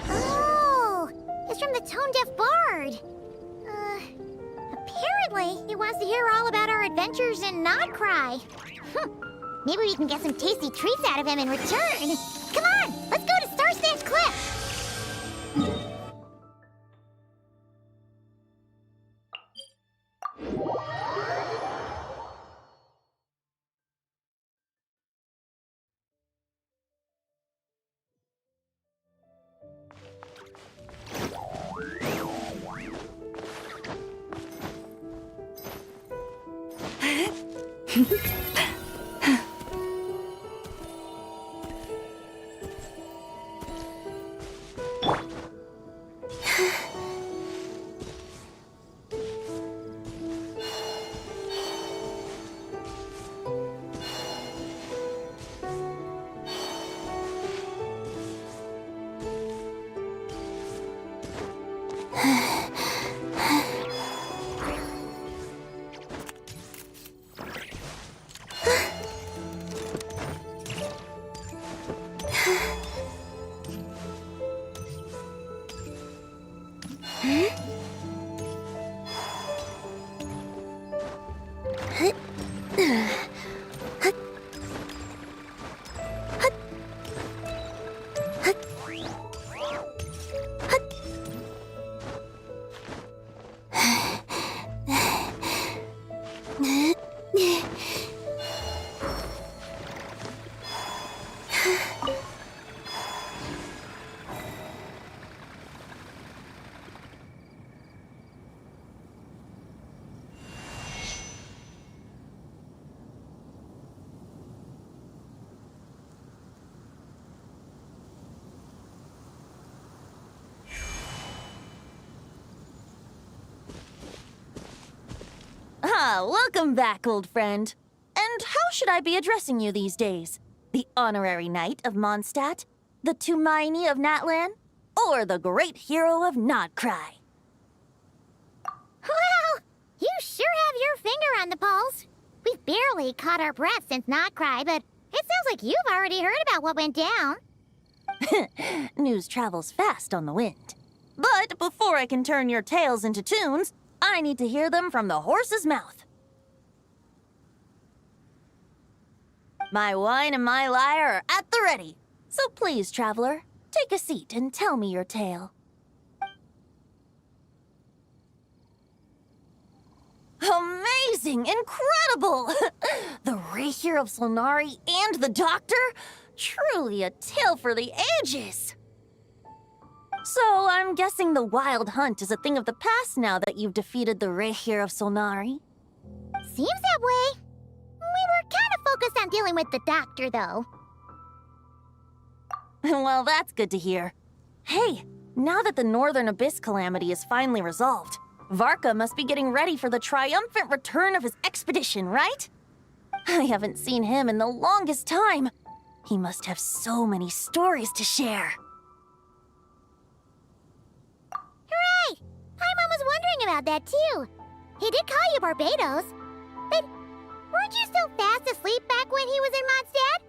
Oh, it's from the tone-deaf bard. Apparently, he wants to hear all about our adventures in Not Cry. Maybe we can get some tasty treats out of him in return. Come on, let's go to Star Stand Cliff. Welcome back, old friend. And how should I be addressing you these days? The honorary knight of Mondstadt? The Tumaini of Natlan? Or the great hero of Nodcry? Well, you sure have your finger on the pulse. We've barely caught our breath since Notcry, but it sounds like you've already heard about what went down. News travels fast on the wind. But before I can turn your tales into tunes, I need to hear them from the horse's mouth. My wine and my lyre are at the ready. So please, traveler, take a seat and tell me your tale. Amazing! Incredible! The Rapier of Solnari and the Doctor? Truly a tale for the ages! So, I'm guessing the Wild Hunt is a thing of the past now that you've defeated the Rapier of Solnari? Seems that way. We were kind of focused on dealing with the Doctor, though. Well, that's good to hear. Hey, now that the Northern Abyss calamity is finally resolved, Varka must be getting ready for the triumphant return of his expedition, right? I haven't seen him in the longest time. He must have so many stories to share. Hooray! Paimon was wondering about that, too. He did call you Barbados. But weren't you still fast asleep back when he was in Mondstadt?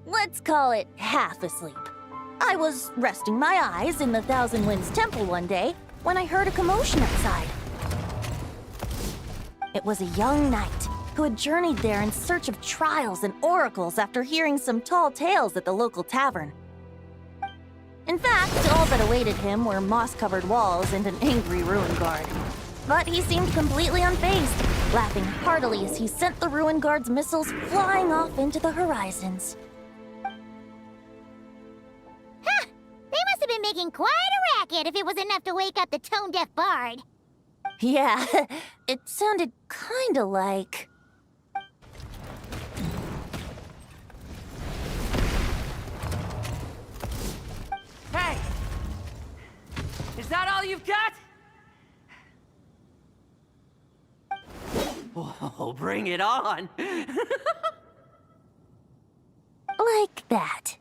Let's call it half asleep. I was resting my eyes in the Thousand Winds Temple one day when I heard a commotion outside. It was a young knight who had journeyed there in search of trials and oracles after hearing some tall tales at the local tavern. In fact, all that awaited him were moss-covered walls and an angry ruin guard. But he seemed completely unfazed, laughing heartily as he sent the ruin guard's missiles flying off into the horizons. Huh! They must have been making quite a racket if it was enough to wake up the tone-deaf bard. Yeah, it sounded kinda like... Hey! Is that all you've got? Oh, bring it on. Like that.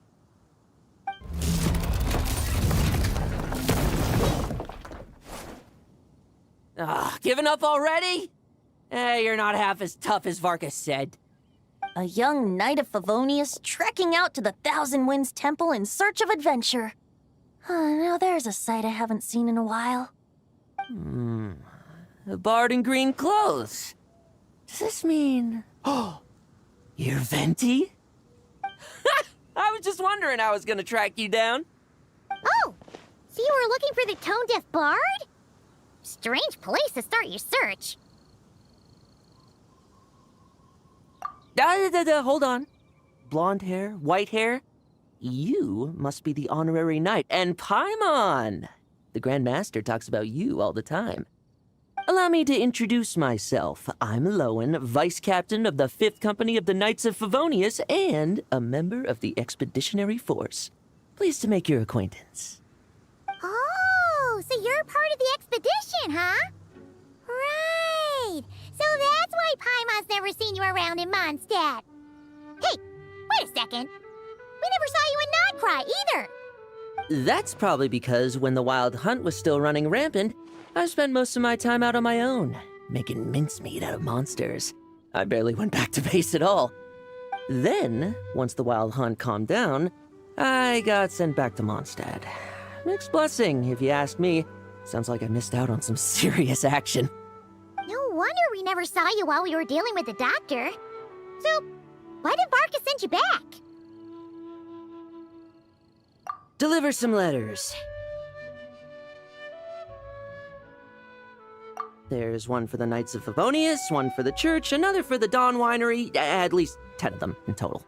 Giving up already? You're not half as tough as Varka said. A young knight of Favonius trekking out to the Thousand Winds Temple in search of adventure. Now there's a sight I haven't seen in a while. A bard in green clothes. Does this mean... Oh, you're Venti? I was just wondering how I was gonna track you down. Oh, so you were looking for the tone-deaf bard? Strange place to start your search. Hold on. Blonde hair, white hair. You must be the honorary knight, and Paimon! The Grand Master talks about you all the time. Allow me to introduce myself. I'm Lowen, Vice Captain of the 5th Company of the Knights of Favonius and a member of the Expeditionary Force. Pleased to make your acquaintance. Oh, so you're part of the expedition, huh? Right. So that's why Paimon's never seen you around in Mondstadt. Hey, wait a second. We never saw you in Nodcry either. That's probably because when the Wild Hunt was still running rampant, I spent most of my time out on my own, making mincemeat out of monsters. I barely went back to base at all. Then, once the Wild Hunt calmed down, I got sent back to Mondstadt. Mixed blessing, if you ask me. Sounds like I missed out on some serious action. No wonder we never saw you while we were dealing with the doctor. So, why did Varka send you back? Deliver some letters. There's one for the Knights of Favonius, one for the church, another for the Dawn Winery, at least 10 of them in total.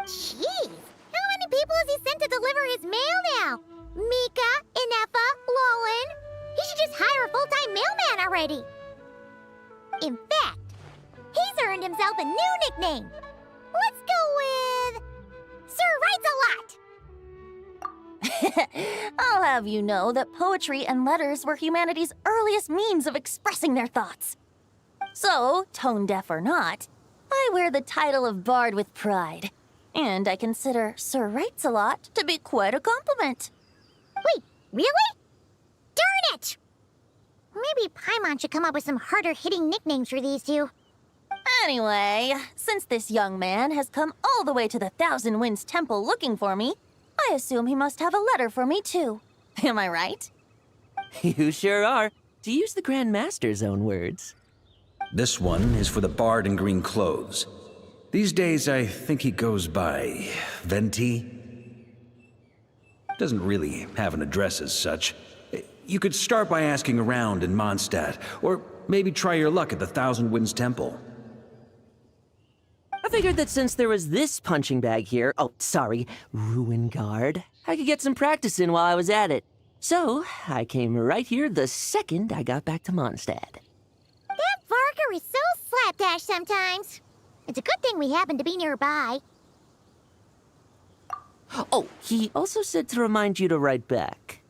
Jeez, how many people has he sent to deliver his mail now? Mika, Inefa, Lowen. He should just hire a full-time mailman already. In fact, he's earned himself a new nickname. Let's go with Sir Writes-A-Lot. I'll have you know that poetry and letters were humanity's earliest means of expressing their thoughts. So, tone deaf or not, I wear the title of Bard with pride. And I consider Sir Writes-A-Lot to be quite a compliment. Wait, really? Darn it! Maybe Paimon should come up with some harder-hitting nicknames for these two. Anyway, since this young man has come all the way to the Thousand Winds Temple looking for me, I assume he must have a letter for me too. Am I right? You sure are, to use the Grand Master's own words. This one is for the bard in green clothes. These days, I think he goes by Venti. Doesn't really have an address as such. You could start by asking around in Mondstadt, or maybe try your luck at the Thousand Winds Temple. I figured that since there was this punching bag here, Ruin Guard, I could get some practice in while I was at it. So, I came right here the second I got back to Mondstadt. That Varka is so slapdash sometimes. It's a good thing we happen to be nearby. Oh, he also said to remind you to write back.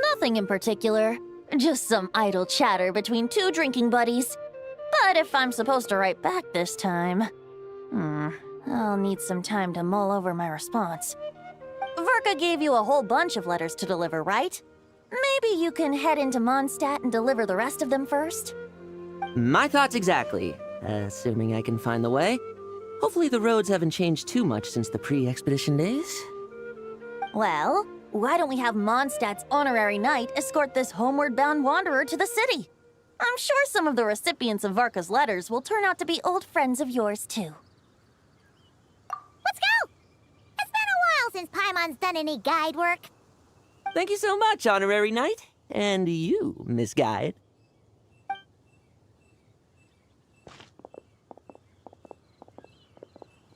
Nothing in particular. Just some idle chatter between two drinking buddies. But if I'm supposed to write back this time... I'll need some time to mull over my response. Varka gave you a whole bunch of letters to deliver, right? Maybe you can head into Mondstadt and deliver the rest of them first? My thoughts exactly, assuming I can find the way. Hopefully the roads haven't changed too much since the pre-expedition days. Well, why don't we have Mondstadt's honorary knight escort this homeward-bound wanderer to the city? I'm sure some of the recipients of Varka's letters will turn out to be old friends of yours, too. Let's go! It's been a while since Paimon's done any guide work. Thank you so much, honorary knight. And you, Miss Guide.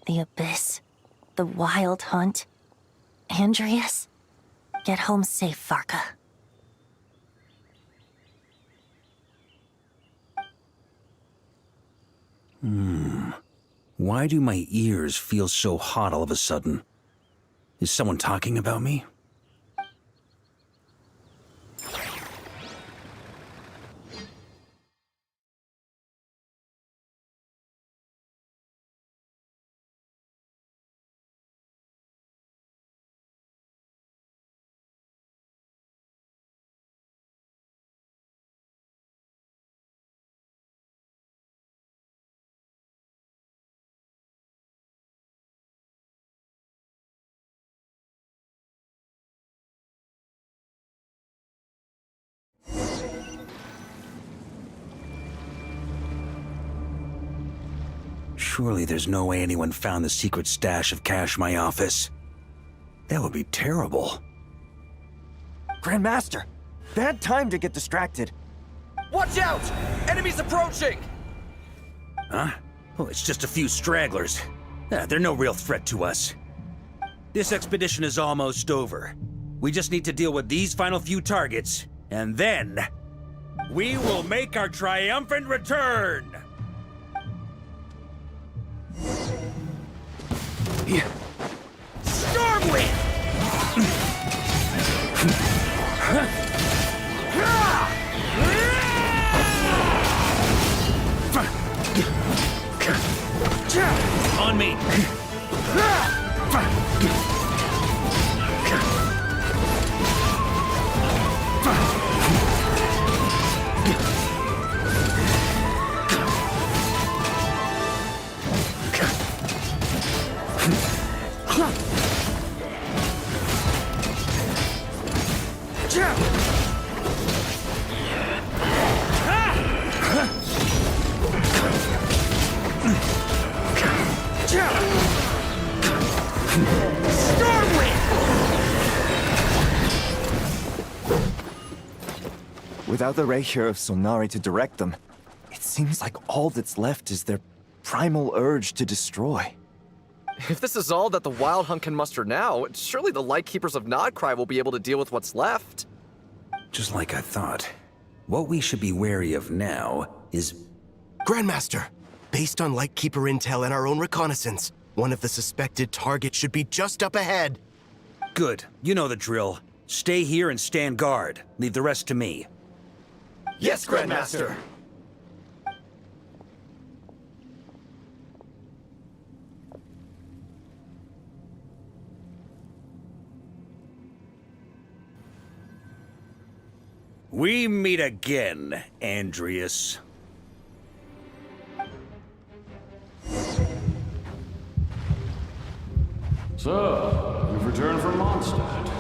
The Abyss. The Wild Hunt. Andreas. Get home safe, Varka. Why do my ears feel so hot all of a sudden? Is someone talking about me? Surely there's no way anyone found the secret stash of cash in my office. That would be terrible. Grandmaster, bad time to get distracted. Watch out! Enemies approaching! Huh? Oh, it's just a few stragglers. They're no real threat to us. This expedition is almost over. We just need to deal with these final few targets, and then we will make our triumphant return! Stormwind! On me! Without the ray here of Sonari to direct them, it seems like all that's left is their primal urge to destroy. If this is all that the Wild Hunt can muster now, surely the Lightkeepers of Nodcry will be able to deal with what's left. Just like I thought. What we should be wary of now is... Grandmaster, based on Lightkeeper intel and our own reconnaissance, one of the suspected targets should be just up ahead. Good. You know the drill. Stay here and stand guard. Leave the rest to me. Yes, Grandmaster! We meet again, Andreas. So, you've returned from Mondstadt.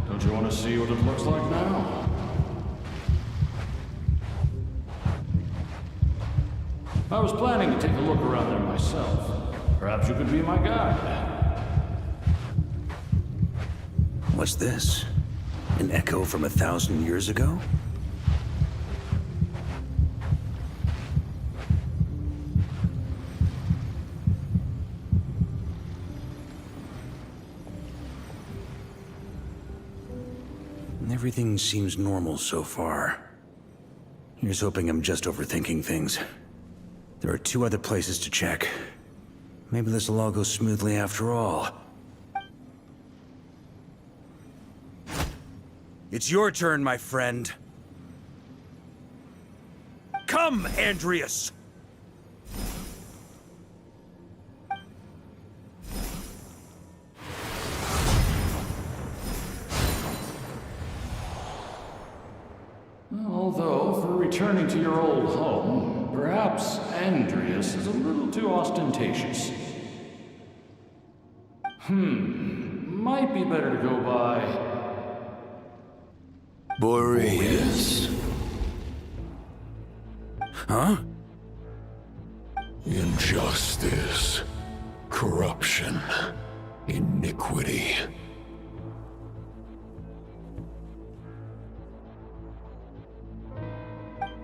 Don't you want to see what it looks like now? I was planning to take a look around there myself. Perhaps you could be my guide. What's this? An echo from 1,000 years ago? Everything seems normal so far. Here's hoping I'm just overthinking things. There are 2 other places to check. Maybe this will all go smoothly after all. It's your turn, my friend. Come, Andreas! Although, for returning to your old home, perhaps Andreas is a little too ostentatious. Might be better to go by... Boreas. Huh? Injustice. Corruption. Iniquity.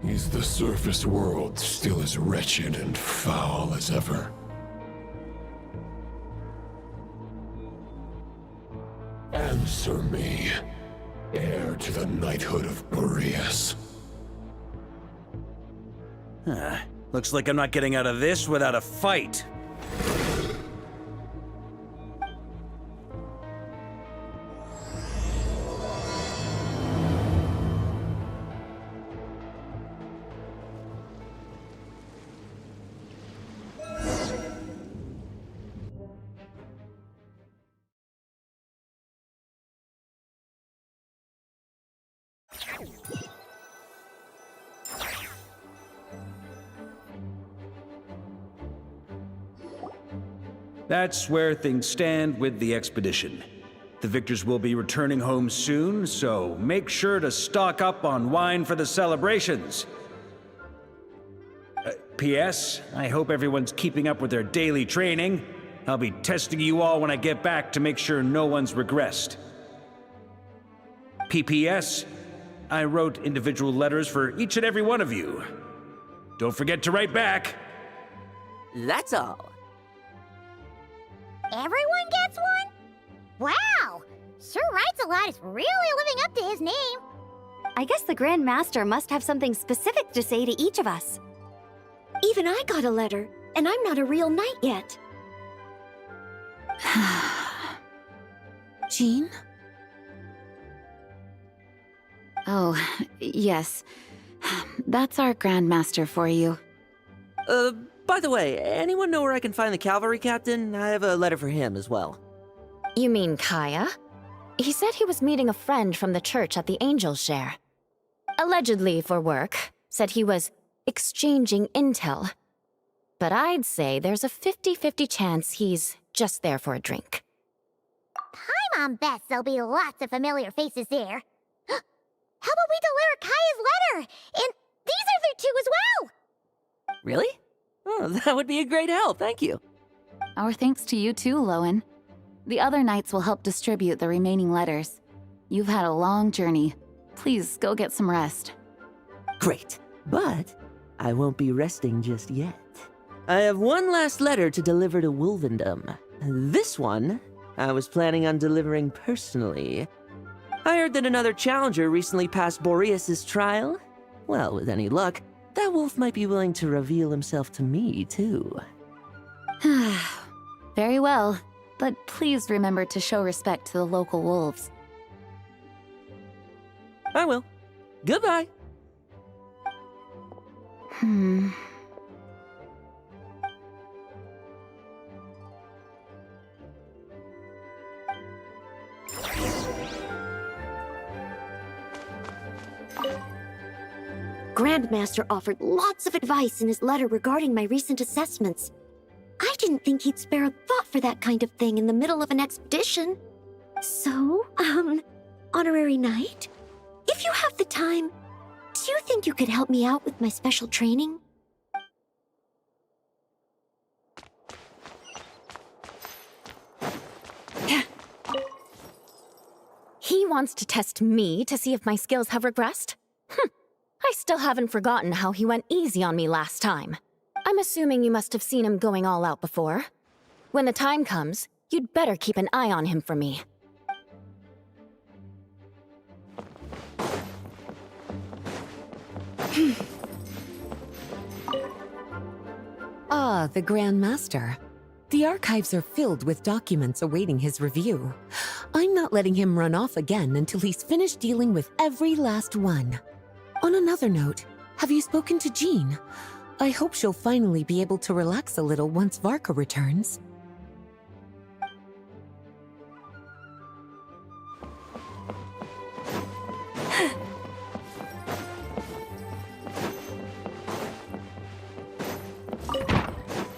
Is the surface world still as wretched and foul as ever? Answer me, heir to the knighthood of Boreas. Looks like I'm not getting out of this without a fight. That's where things stand with the expedition. The victors will be returning home soon, so make sure to stock up on wine for the celebrations. P.S. I hope everyone's keeping up with their daily training. I'll be testing you all when I get back to make sure no one's regressed. P.P.S. I wrote individual letters for each and every one of you. Don't forget to write back. That's all. Everyone gets one? Wow! Sir Writes-A-Lot is really living up to his name. I guess the Grand Master must have something specific to say to each of us. Even I got a letter, and I'm not a real knight yet. Jean? Oh, yes. That's our Grandmaster for you. By the way, anyone know where I can find the cavalry captain? I have a letter for him as well. You mean Kaya? He said he was meeting a friend from the church at the Angel Share. Allegedly for work. Said he was exchanging intel. But I'd say there's a 50-50 chance he's just there for a drink. Paimon bets there'll be lots of familiar faces there. How about we deliver Kaya's letter? And these are there too as well! Really? Oh, that would be a great help, thank you. Our thanks to you too, Lowen. The other knights will help distribute the remaining letters. You've had a long journey. Please go get some rest. Great, but I won't be resting just yet. I have one last letter to deliver to Wolvendom. This one, I was planning on delivering personally. I heard that another challenger recently passed Boreas's trial. Well, with any luck, that wolf might be willing to reveal himself to me, too. Very well, but please remember to show respect to the local wolves. I will. Goodbye. Grandmaster offered lots of advice in his letter regarding my recent assessments. I didn't think he'd spare a thought for that kind of thing in the middle of an expedition. So, Honorary Knight, if you have the time, do you think you could help me out with my special training? He wants to test me to see if my skills have regressed? I still haven't forgotten how he went easy on me last time. I'm assuming you must have seen him going all out before. When the time comes, you'd better keep an eye on him for me. Ah, the Grand Master. The archives are filled with documents awaiting his review. I'm not letting him run off again until he's finished dealing with every last one. On another note, have you spoken to Jean? I hope she'll finally be able to relax a little once Varka returns.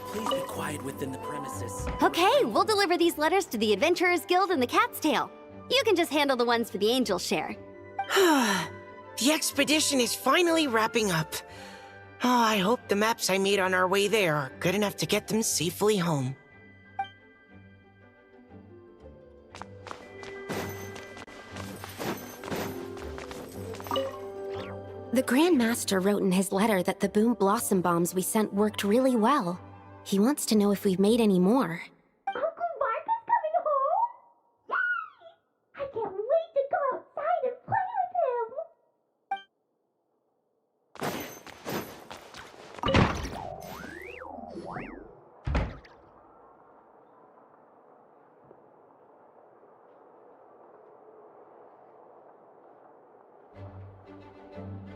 Please be quiet within the premises. Okay, we'll deliver these letters to the Adventurers Guild and the Cat's Tail. You can just handle the ones for the Angel Share. The expedition is finally wrapping up. Oh, I hope the maps I made on our way there are good enough to get them safely home. The Grand Master wrote in his letter that the Boom Blossom Bombs we sent worked really well. He wants to know if we've made any more. Uncle Varka's coming home? Yay! I can't wait to go outside and play with him!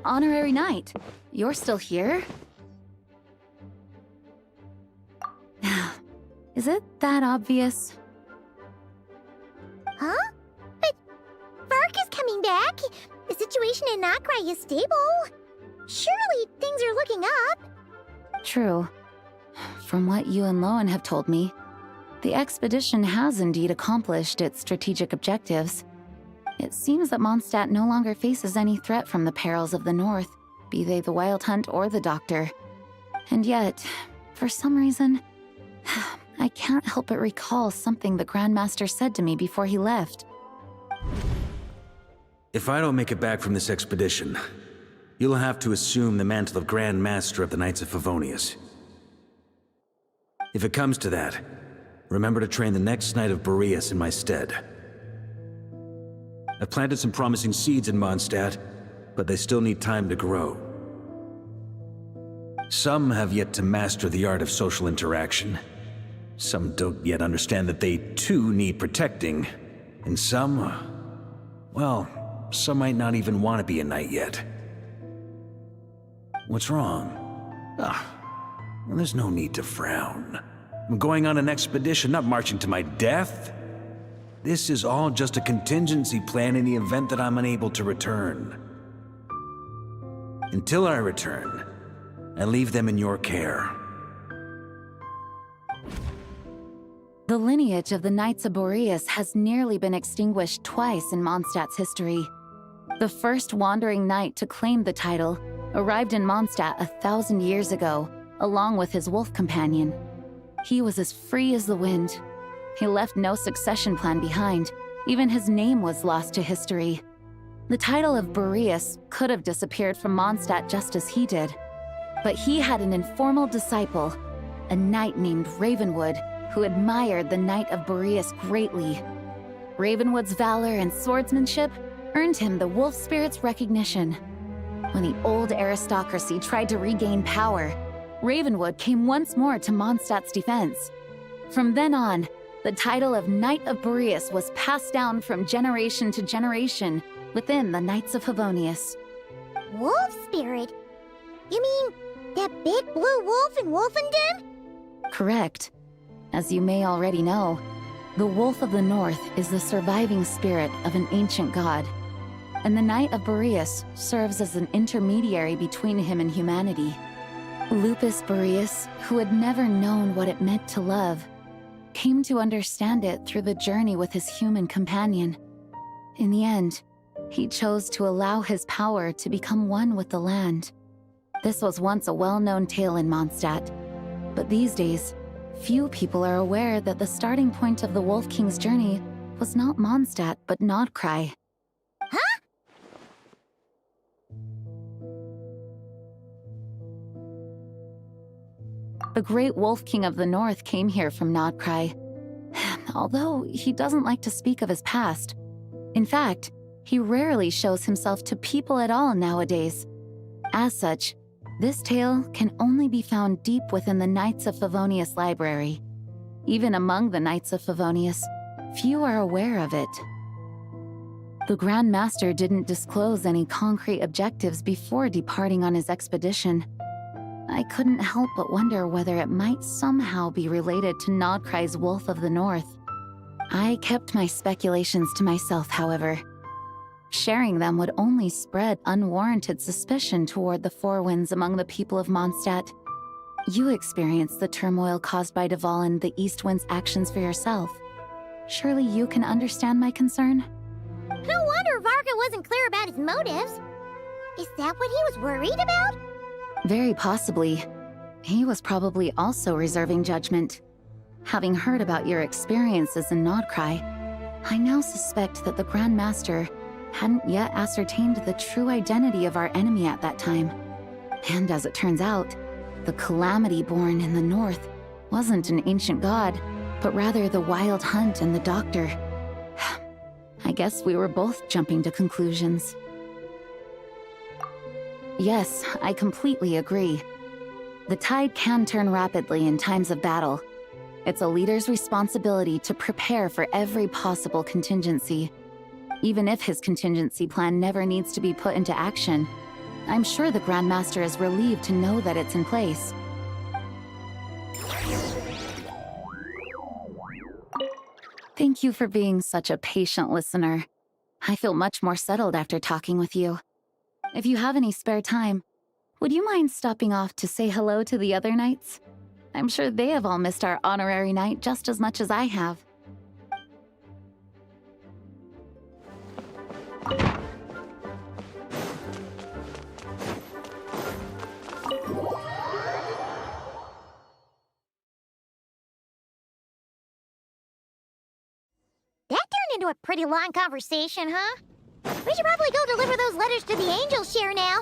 Honorary Knight, you're still here? Is it that obvious? Huh? But Varka's coming back. The situation in Nakrai is stable. Surely things are looking up. True. From what you and Lowen have told me, the expedition has indeed accomplished its strategic objectives. It seems that Mondstadt no longer faces any threat from the perils of the North, be they the Wild Hunt or the Doctor. And yet, for some reason, I can't help but recall something the Grandmaster said to me before he left. If I don't make it back from this expedition, you'll have to assume the mantle of Grand Master of the Knights of Favonius. If it comes to that, remember to train the next Knight of Boreas in my stead. I've planted some promising seeds in Mondstadt, but they still need time to grow. Some have yet to master the art of social interaction. Some don't yet understand that they too need protecting. And some, well, some might not even want to be a knight yet. What's wrong? Well, there's no need to frown. I'm going on an expedition, not marching to my death. This is all just a contingency plan in the event that I'm unable to return. Until I return, I leave them in your care. The lineage of the Knights of Boreas has nearly been extinguished twice in Mondstadt's history. The first wandering knight to claim the title arrived in Mondstadt 1,000 years ago, along with his wolf companion. He was as free as the wind. He left no succession plan behind. Even his name was lost to history. The title of Boreas could have disappeared from Mondstadt just as he did. But he had an informal disciple, a knight named Ravenwood, who admired the Knight of Boreas greatly. Ravenwood's valor and swordsmanship earned him the wolf spirit's recognition. When the old aristocracy tried to regain power, Ravenwood came once more to Mondstadt's defense. From then on, the title of Knight of Boreas was passed down from generation to generation within the Knights of Favonius. Wolf spirit? You mean that big blue wolf in Wolfenden? Correct. As you may already know, the Wolf of the North is the surviving spirit of an ancient god, and the Knight of Boreas serves as an intermediary between him and humanity. Lupus Boreas, who had never known what it meant to love, came to understand it through the journey with his human companion. In the end, he chose to allow his power to become one with the land. This was once a well-known tale in Mondstadt, but these days, few people are aware that the starting point of the Wolf King's journey was not Mondstadt, but Nodcry. Huh? The great Wolf King of the North came here from Nodcry, although he doesn't like to speak of his past. In fact, he rarely shows himself to people at all nowadays. As such, this tale can only be found deep within the Knights of Favonius library. Even among the Knights of Favonius, few are aware of it. The Grand Master didn't disclose any concrete objectives before departing on his expedition. I couldn't help but wonder whether it might somehow be related to Nodcry's Wolf of the North. I kept my speculations to myself, however. Sharing them would only spread unwarranted suspicion toward the Four Winds among the people of Mondstadt. You experienced the turmoil caused by Dvalin the East Wind's actions for yourself. Surely you can understand my concern? No wonder Varka wasn't clear about his motives. Is that what he was worried about? Very possibly. He was probably also reserving judgment. Having heard about your experiences in Nodcry, I now suspect that the Grand Master hadn't yet ascertained the true identity of our enemy at that time. And as it turns out, the Calamity born in the north wasn't an ancient god, but rather the Wild Hunt and the Doctor. I guess we were both jumping to conclusions. Yes, I completely agree. The tide can turn rapidly in times of battle. It's a leader's responsibility to prepare for every possible contingency. Even if his contingency plan never needs to be put into action, I'm sure the Grand Master is relieved to know that it's in place. Thank you for being such a patient listener. I feel much more settled after talking with you. If you have any spare time, would you mind stopping off to say hello to the other knights? I'm sure they have all missed our honorary knight just as much as I have. into a pretty long conversation, huh? We should probably go deliver those letters to the angel share now.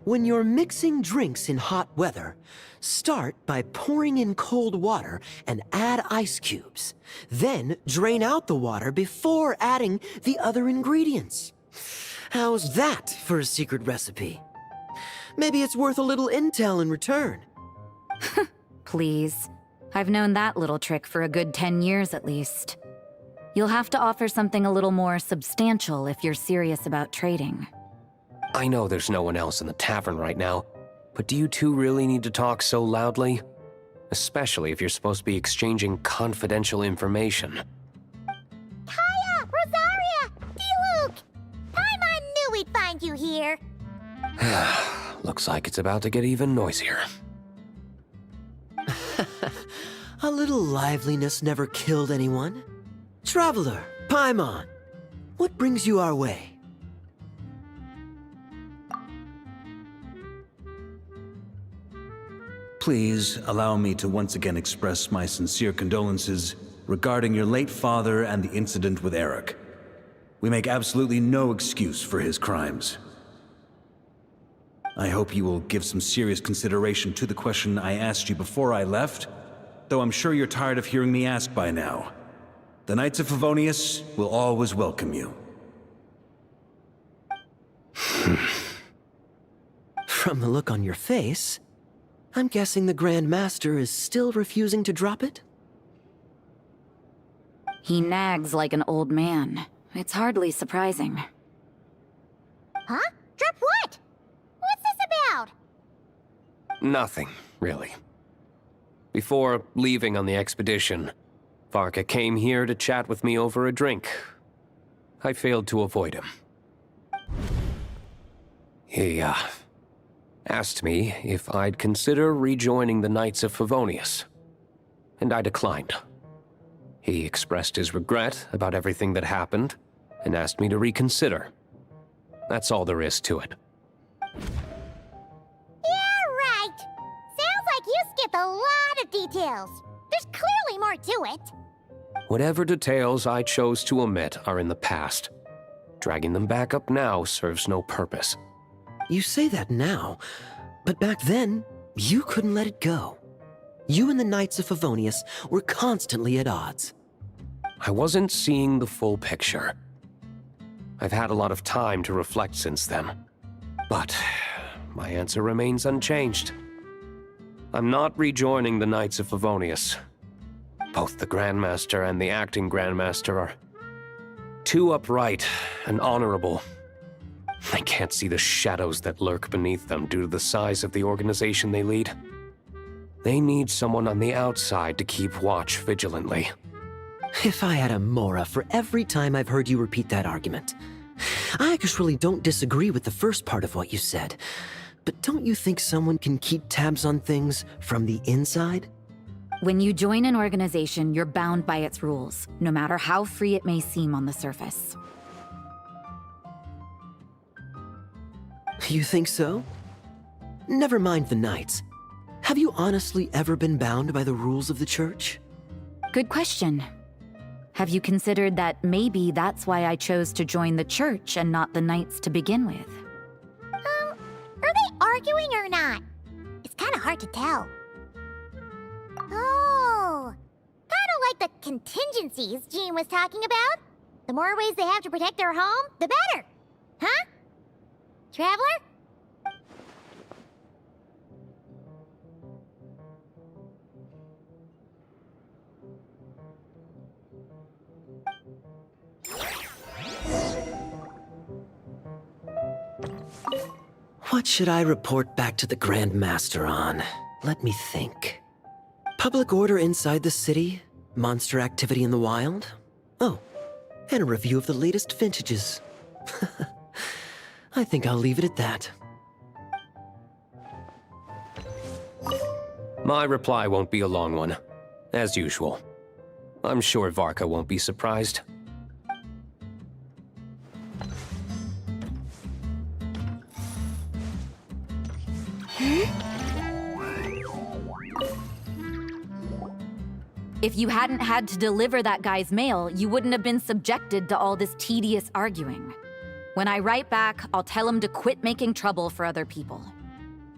When you're mixing drinks in hot weather, start by pouring in cold water and add ice cubes. Then drain out the water before adding the other ingredients. How's that for a secret recipe? Maybe it's worth a little intel in return. Please. I've known that little trick for a good 10 years at least. You'll have to offer something a little more substantial if you're serious about trading. I know there's no one else in the tavern right now, but do you two really need to talk so loudly? Especially if you're supposed to be exchanging confidential information. Hiya! Rosaria! D-Luke! Paimon knew we'd find you here. Looks like it's about to get even noisier. A little liveliness never killed anyone. Traveler, Paimon, what brings you our way? Please allow me to once again express my sincere condolences regarding your late father and the incident with Eric. We make absolutely no excuse for his crimes. I hope you will give some serious consideration to the question I asked you before I left, though I'm sure you're tired of hearing me ask by now. The Knights of Favonius will always welcome you. From the look on your face, I'm guessing the Grand Master is still refusing to drop it? He nags like an old man. It's hardly surprising. Huh? Drop what? What's this about? Nothing, really. Before leaving on the expedition, Varka came here to chat with me over a drink. I failed to avoid him. He, asked me if I'd consider rejoining the Knights of Favonius, and I declined. He expressed his regret about everything that happened, and asked me to reconsider. That's all there is to it. Yeah, right. Sounds like you skipped a lot of details. There's clearly more to it. Whatever details I chose to omit are in the past. Dragging them back up now serves no purpose. You say that now, but back then, you couldn't let it go. You and the Knights of Favonius were constantly at odds. I wasn't seeing the full picture. I've had a lot of time to reflect since then. But my answer remains unchanged. I'm not rejoining the Knights of Favonius. Both the Grandmaster and the acting Grandmaster are too upright and honorable. I can't see the shadows that lurk beneath them due to the size of the organization they lead. They need someone on the outside to keep watch vigilantly. If I had a Mora for every time I've heard you repeat that argument. I actually don't disagree with the first part of what you said, but don't you think someone can keep tabs on things from the inside? When you join an organization, you're bound by its rules, no matter how free it may seem on the surface. You think so? Never mind the Knights. Have you honestly ever been bound by the rules of the Church? Good question. Have you considered that maybe that's why I chose to join the Church and not the Knights to begin with? Are they arguing or not? It's kind of hard to tell. Oh, kind of like the contingencies Jean was talking about. The more ways they have to protect their home, the better. Huh? Traveler? What should I report back to the Grand Master on? Let me think. Public order inside the city, Monster activity in the wild? Oh, and a review of the latest vintages. I think I'll leave it at that. My reply won't be a long one, as usual. I'm sure Varka won't be surprised. If you hadn't had to deliver that guy's mail, you wouldn't have been subjected to all this tedious arguing. When I write back, I'll tell him to quit making trouble for other people.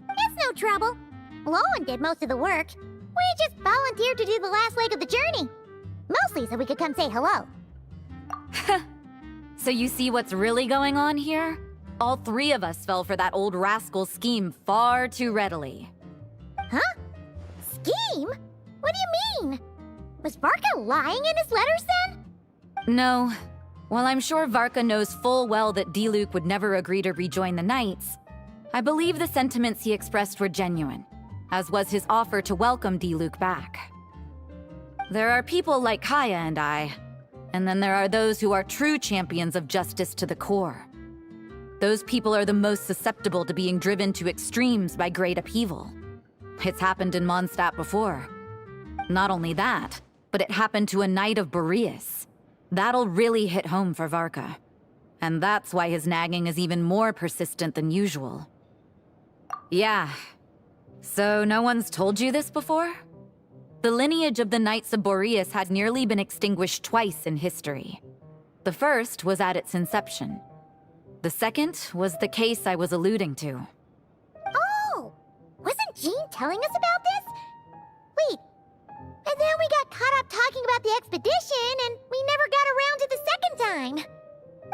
It's no trouble. Lowen did most of the work. We just volunteered to do the last leg of the journey. Mostly so we could come say hello. So you see what's really going on here? All three of us fell for that old rascal's scheme far too readily. Huh? Scheme? What do you mean? Was Varka lying in his letters then? No. While I'm sure Varka knows full well that Diluc would never agree to rejoin the Knights, I believe the sentiments he expressed were genuine, as was his offer to welcome Diluc back. There are people like Kaya and I, and then there are those who are true champions of justice to the core. Those people are the most susceptible to being driven to extremes by great upheaval. It's happened in Mondstadt before. Not only that, but it happened to a Knight of Boreas. That'll really hit home for Varka. And that's why his nagging is even more persistent than usual. Yeah. So no one's told you this before? The lineage of the Knights of Boreas had nearly been extinguished twice in history. The first was at its inception. The second was the case I was alluding to. Oh! Wasn't Jean telling us about this? Wait. And then we got caught up talking about the expedition, and we never got around to the second time.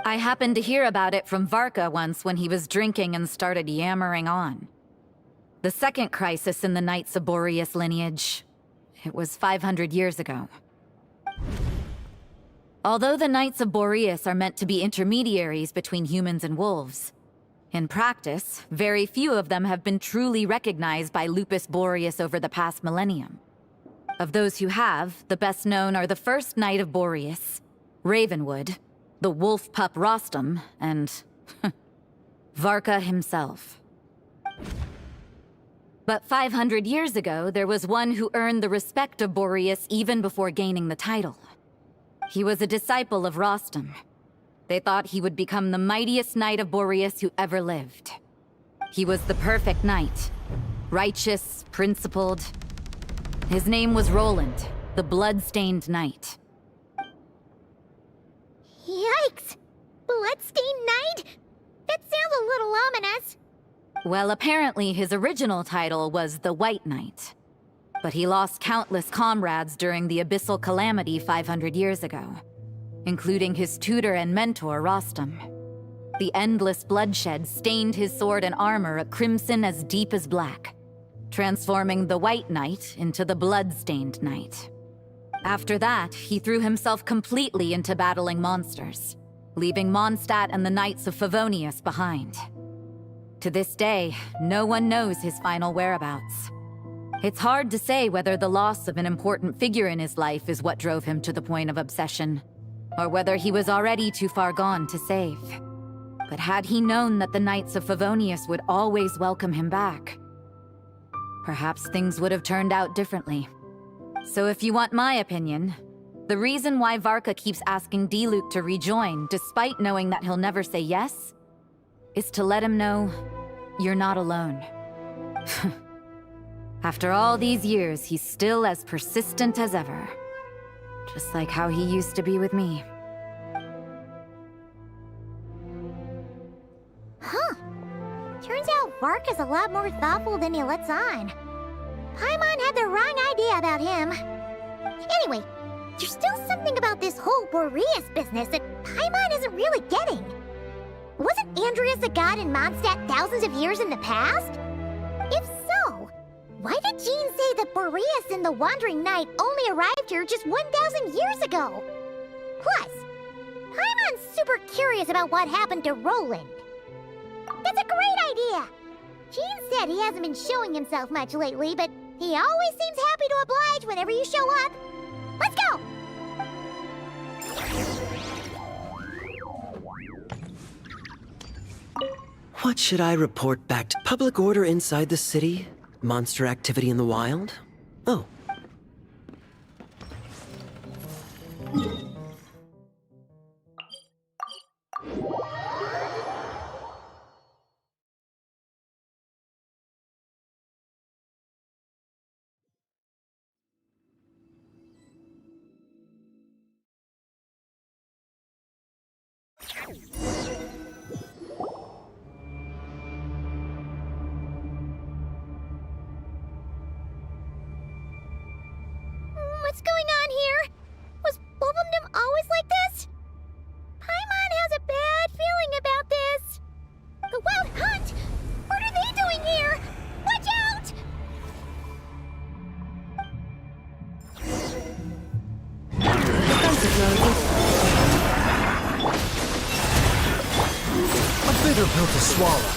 I happened to hear about it from Varka once when he was drinking and started yammering on. The second crisis in the Knights of Boreas lineage. It was 500 years ago. Although the Knights of Boreas are meant to be intermediaries between humans and wolves, in practice, very few of them have been truly recognized by Lupus Boreas over the past millennium. Of those who have, the best known are the first Knight of Boreas, Ravenwood, the wolf pup Rostam, and Varka himself. But 500 years ago, there was one who earned the respect of Boreas even before gaining the title. He was a disciple of Rostam. They thought he would become the mightiest Knight of Boreas who ever lived. He was the perfect knight. Righteous, principled. His name was Roland, the blood-stained knight. Yikes! Bloodstained Knight? That sounds a little ominous. Well, apparently his original title was the White Knight. But he lost countless comrades during the Abyssal Calamity 500 years ago, including his tutor and mentor, Rostam. The endless bloodshed stained his sword and armor a crimson as deep as black, transforming the White Knight into the Blood-Stained Knight. After that, he threw himself completely into battling monsters, leaving Mondstadt and the Knights of Favonius behind. To this day, no one knows his final whereabouts. It's hard to say whether the loss of an important figure in his life is what drove him to the point of obsession, or whether he was already too far gone to save. But had he known that the Knights of Favonius would always welcome him back, perhaps things would have turned out differently. So if you want my opinion, the reason why Varka keeps asking Diluc to rejoin, despite knowing that he'll never say yes, is to let him know you're not alone. After all these years, he's still as persistent as ever. Just like how he used to be with me. Huh. Turns out Varka's a lot more thoughtful than he lets on. Paimon had the wrong idea about him. Anyway, there's still something about this whole Boreas business that Paimon isn't really getting. Wasn't Andreas a god in Mondstadt thousands of years in the past? If so, why did Jean say that Boreas and the Wandering Knight only arrived here just 1,000 years ago? Plus, Paimon's super curious about what happened to Roland. That's a great idea! Jean said he hasn't been showing himself much lately, but he always seems happy to oblige whenever you show up. Let's go! What should I report back to? Public order inside the city? Monster activity in the wild? Oh. What's going on here? Was Wolfendom always like this? Paimon has a bad feeling about this. The Wild Hunt? What are they doing here? Watch out! A bitter pill to swallow.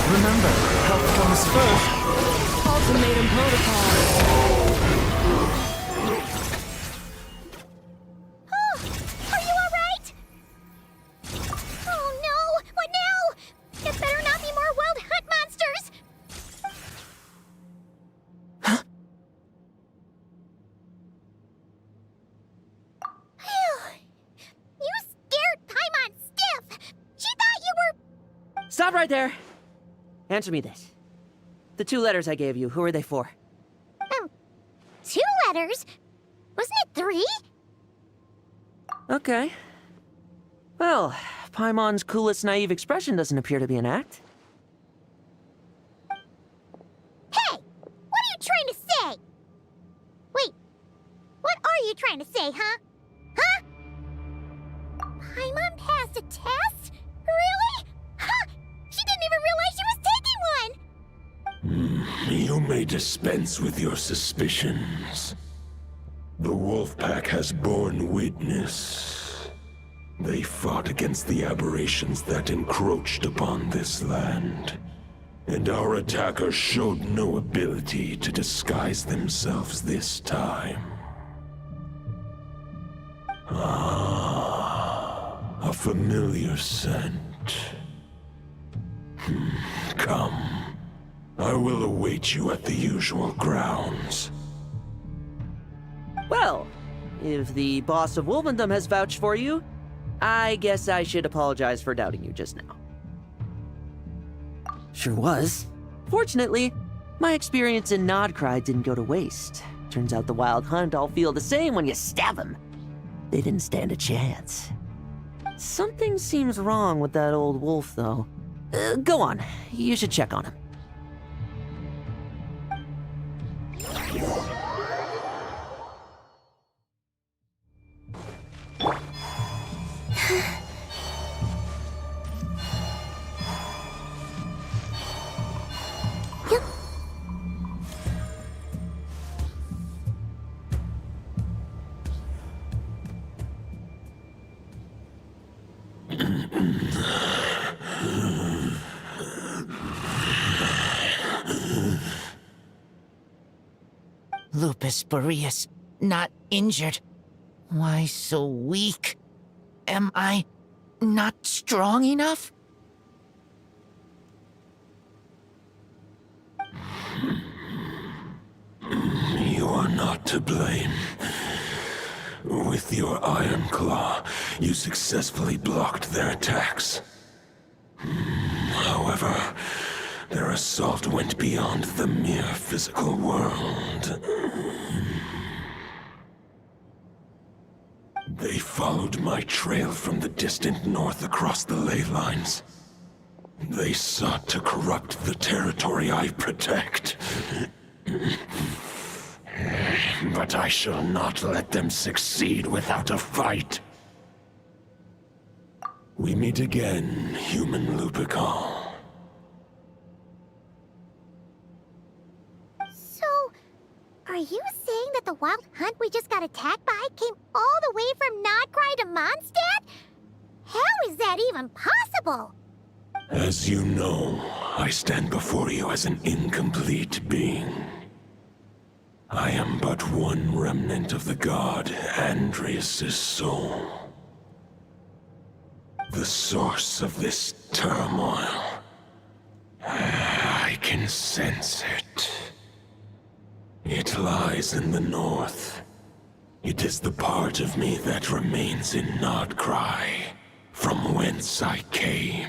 Remember, health comes first. Ultimatum protocol. Oh, are you alright? Oh no! What now? It better not be more Wild Hunt monsters! You scared Paimon stiff! She thought you were... Stop right there! Answer me this. The 2 letters I gave you, who are they for? 2 letters? Wasn't it 3? Okay. Well, Paimon's coolest naive expression doesn't appear to be an act. Hey! What are you trying to say? Wait, what are you trying to say, huh? Huh? Paimon passed a test? Really? Huh! She didn't even realize she was taking one! You may dispense with your suspicions. The wolf pack has borne witness. They fought against the aberrations that encroached upon this land. And our attackers showed no ability to disguise themselves this time. Ah, a familiar scent. Come. I will await you at the usual grounds. Well, if the boss of Wolfendom has vouched for you, I guess I should apologize for doubting you just now. Sure was. Fortunately, my experience in Nodcry didn't go to waste. Turns out the Wild Hunt all feel the same when you stab them. They didn't stand a chance. Something seems wrong with that old wolf, though. Go on, you should check on him. Lupus Boreas, not injured. Why so weak? Am I not strong enough? You are not to blame. With your Iron Claw, you successfully blocked their attacks. However, their assault went beyond the mere physical world. They followed my trail from the distant north across the ley lines. They sought to corrupt the territory I protect. But I shall not let them succeed without a fight. We meet again, human Lupical. So, are you saying that the Wild Hunt we just got attacked by came all the way from Nodcry to Mondstadt? How is that even possible? As you know, I stand before you as an incomplete being. I am but one remnant of the god Andrias' soul. The source of this turmoil. I can sense it. It lies in the north. It is the part of me that remains in Nodcry, from whence I came.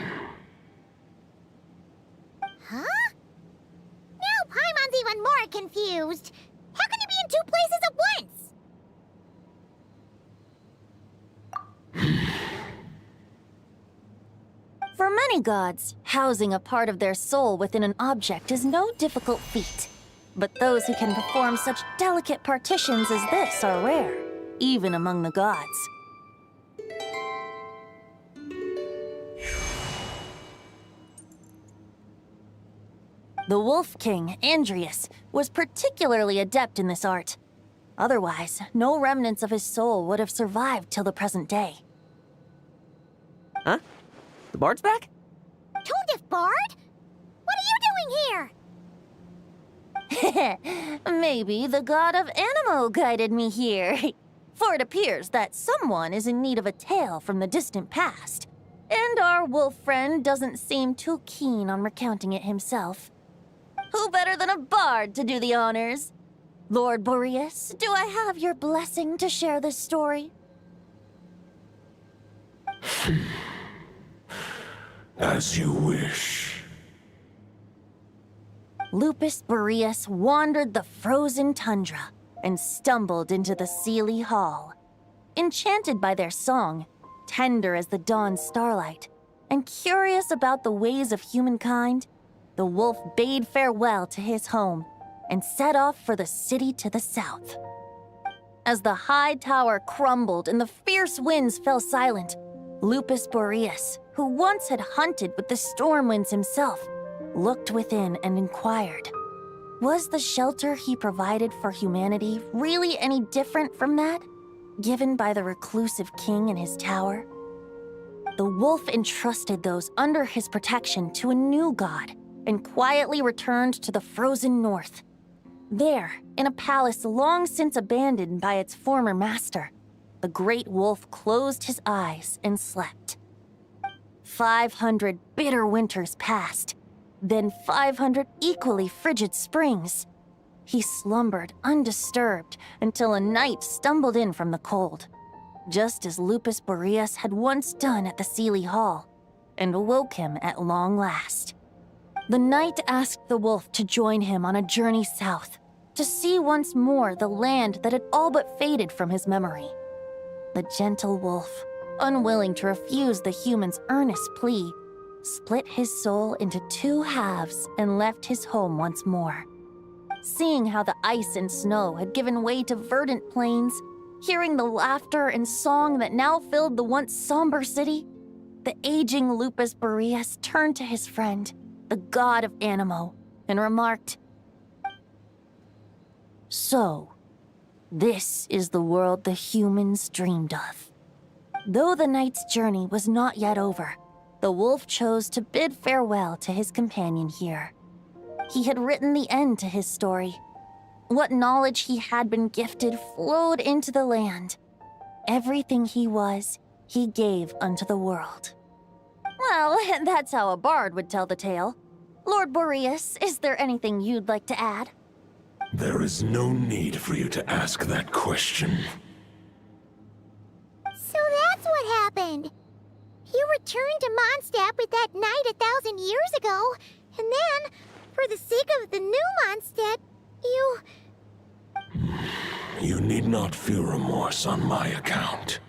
Huh? Now Paimon's even more confused. How can you be in two places at once? For many gods, housing a part of their soul within an object is no difficult feat. But those who can perform such delicate partitions as this are rare, even among the gods. The Wolf King, Andrias, was particularly adept in this art. Otherwise, no remnants of his soul would have survived till the present day. Huh? The bard's back? Tone Deaf Bard? What are you doing here? Maybe the god of Animo guided me here. For it appears that someone is in need of a tale from the distant past. And our wolf friend doesn't seem too keen on recounting it himself. Who better than a bard to do the honors? Lord Boreas, do I have your blessing to share this story? As you wish. Lupus Boreas wandered the frozen tundra and stumbled into the Seelie Hall. Enchanted by their song, tender as the dawn starlight, and curious about the ways of humankind, the wolf bade farewell to his home and set off for the city to the south. As the high tower crumbled and the fierce winds fell silent, Lupus Boreas, who once had hunted with the storm winds himself, looked within and inquired, was the shelter he provided for humanity really any different from that given by the reclusive king in his tower? The wolf entrusted those under his protection to a new god and quietly returned to the frozen north. There, in a palace long since abandoned by its former master, the great wolf closed his eyes and slept. 500 bitter winters passed, then 500 equally frigid springs. He slumbered undisturbed until a night stumbled in from the cold, just as Lupus Boreas had once done at the Seelie Hall, and awoke him at long last. The knight asked the wolf to join him on a journey south, to see once more the land that had all but faded from his memory. The gentle wolf, unwilling to refuse the human's earnest plea, split his soul into two halves and left his home once more. Seeing how the ice and snow had given way to verdant plains, hearing the laughter and song that now filled the once somber city, the aging Lupus Boreas turned to his friend, the god of Animo, and remarked, "So, this is the world the humans dreamed of." Though the knight's journey was not yet over, the wolf chose to bid farewell to his companion here. He had written the end to his story. What knowledge he had been gifted flowed into the land. Everything he was, he gave unto the world. Well, that's how a bard would tell the tale. Lord Boreas, is there anything you'd like to add? There is no need for you to ask that question. So that's what happened. You returned to Mondstadt with that knight 1,000 years ago, and then, for the sake of the new Mondstadt, you... You need not feel remorse on my account.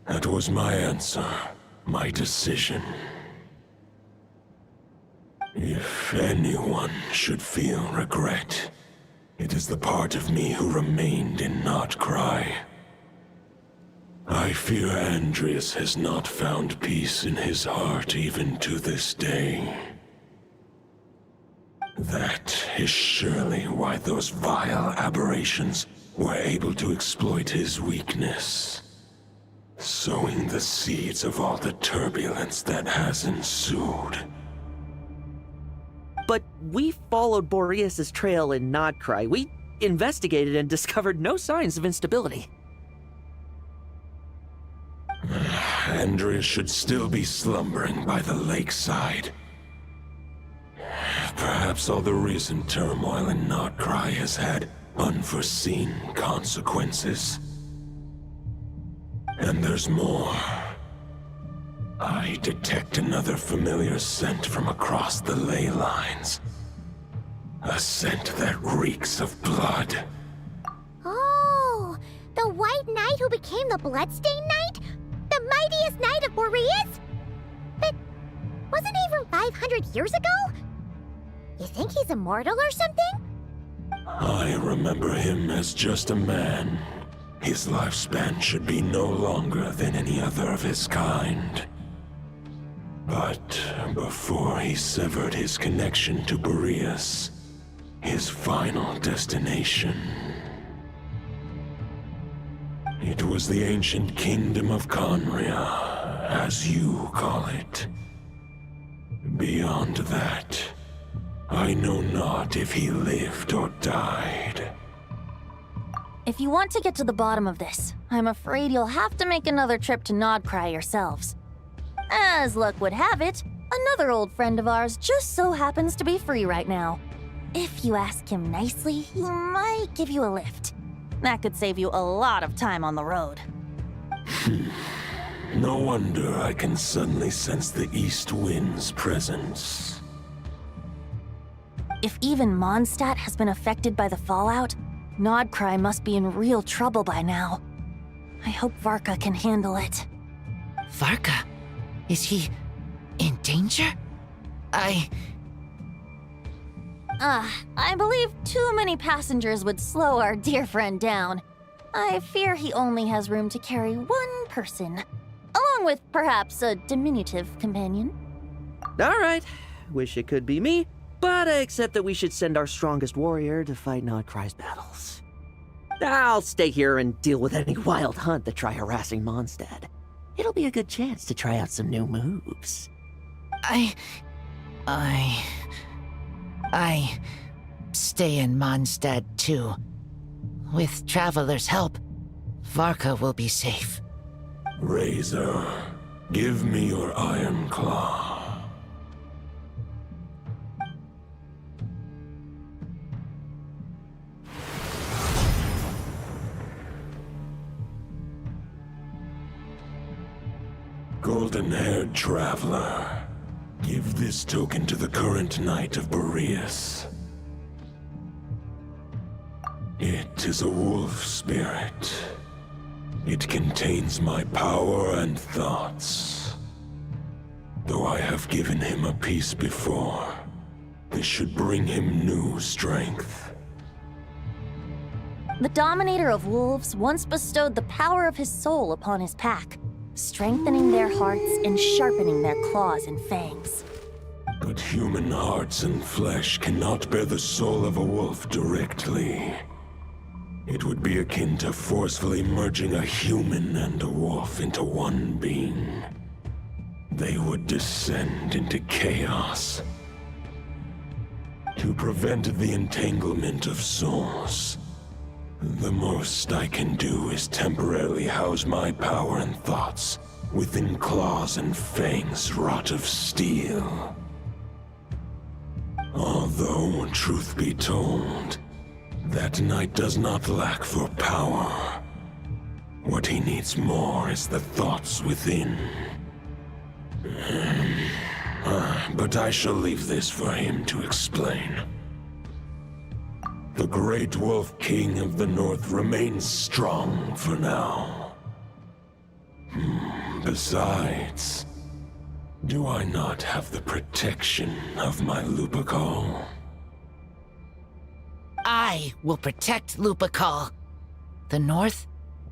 That was my answer, my decision. If anyone should feel regret, it is the part of me who remained in Nodcry. I fear Andrias has not found peace in his heart even to this day. That is surely why those vile aberrations were able to exploit his weakness. sowing the seeds of all the turbulence that has ensued. But we followed Boreas' trail in Nodcry. We investigated and discovered no signs of instability. Andreas should still be slumbering by the lakeside. Perhaps all the recent turmoil in Nodcry has had unforeseen consequences. And there's more. I detect another familiar scent from across the ley lines. A scent that reeks of blood. Oh, the White Knight who became the Bloodstained Knight? The mightiest knight of Boreas? But wasn't he from 500 years ago? You think he's immortal or something? I remember him as just a man. His lifespan should be no longer than any other of his kind. But before he severed his connection to Boreas, his final destination, it was the ancient kingdom of Conria, as you call it. Beyond that, I know not if he lived or died. If you want to get to the bottom of this, I'm afraid you'll have to make another trip to Nodcry yourselves. As luck would have it, another old friend of ours just so happens to be free right now. If you ask him nicely, he might give you a lift. That could save you a lot of time on the road. No wonder I can suddenly sense the east wind's presence. If even Mondstadt has been affected by the fallout, Nodcry must be in real trouble by now. I hope Varka can handle it. Varka? Is he in danger? I believe too many passengers would slow our dear friend down. I fear he only has room to carry one person, along with perhaps a diminutive companion. All right, wish it could be me, but I accept that we should send our strongest warrior to fight Nodcry's battles. I'll stay here and deal with any wild hunt that try harassing Mondstadt. It'll be a good chance to try out some new moves. I stay in Mondstadt too. With Traveler's help, Varka will be safe. Razor, give me your iron claw. Golden-haired traveler, give this token to the current knight of Boreas. It is a wolf spirit. It contains my power and thoughts. Though I have given him a piece before, this should bring him new strength. The Dominator of Wolves once bestowed the power of his soul upon his pack, strengthening their hearts and sharpening their claws and fangs. But human hearts and flesh cannot bear the soul of a wolf directly. It would be akin to forcefully merging a human and a wolf into one being. They would descend into chaos. To prevent the entanglement of souls, the most I can do is temporarily house my power and thoughts within claws and fangs wrought of steel. Although, truth be told, that knight does not lack for power. What he needs more is the thoughts within. But I shall leave this for him to explain. The Great Wolf King of the North remains strong for now. Besides, do I not have the protection of my Lupacol? I will protect Lupacol. The North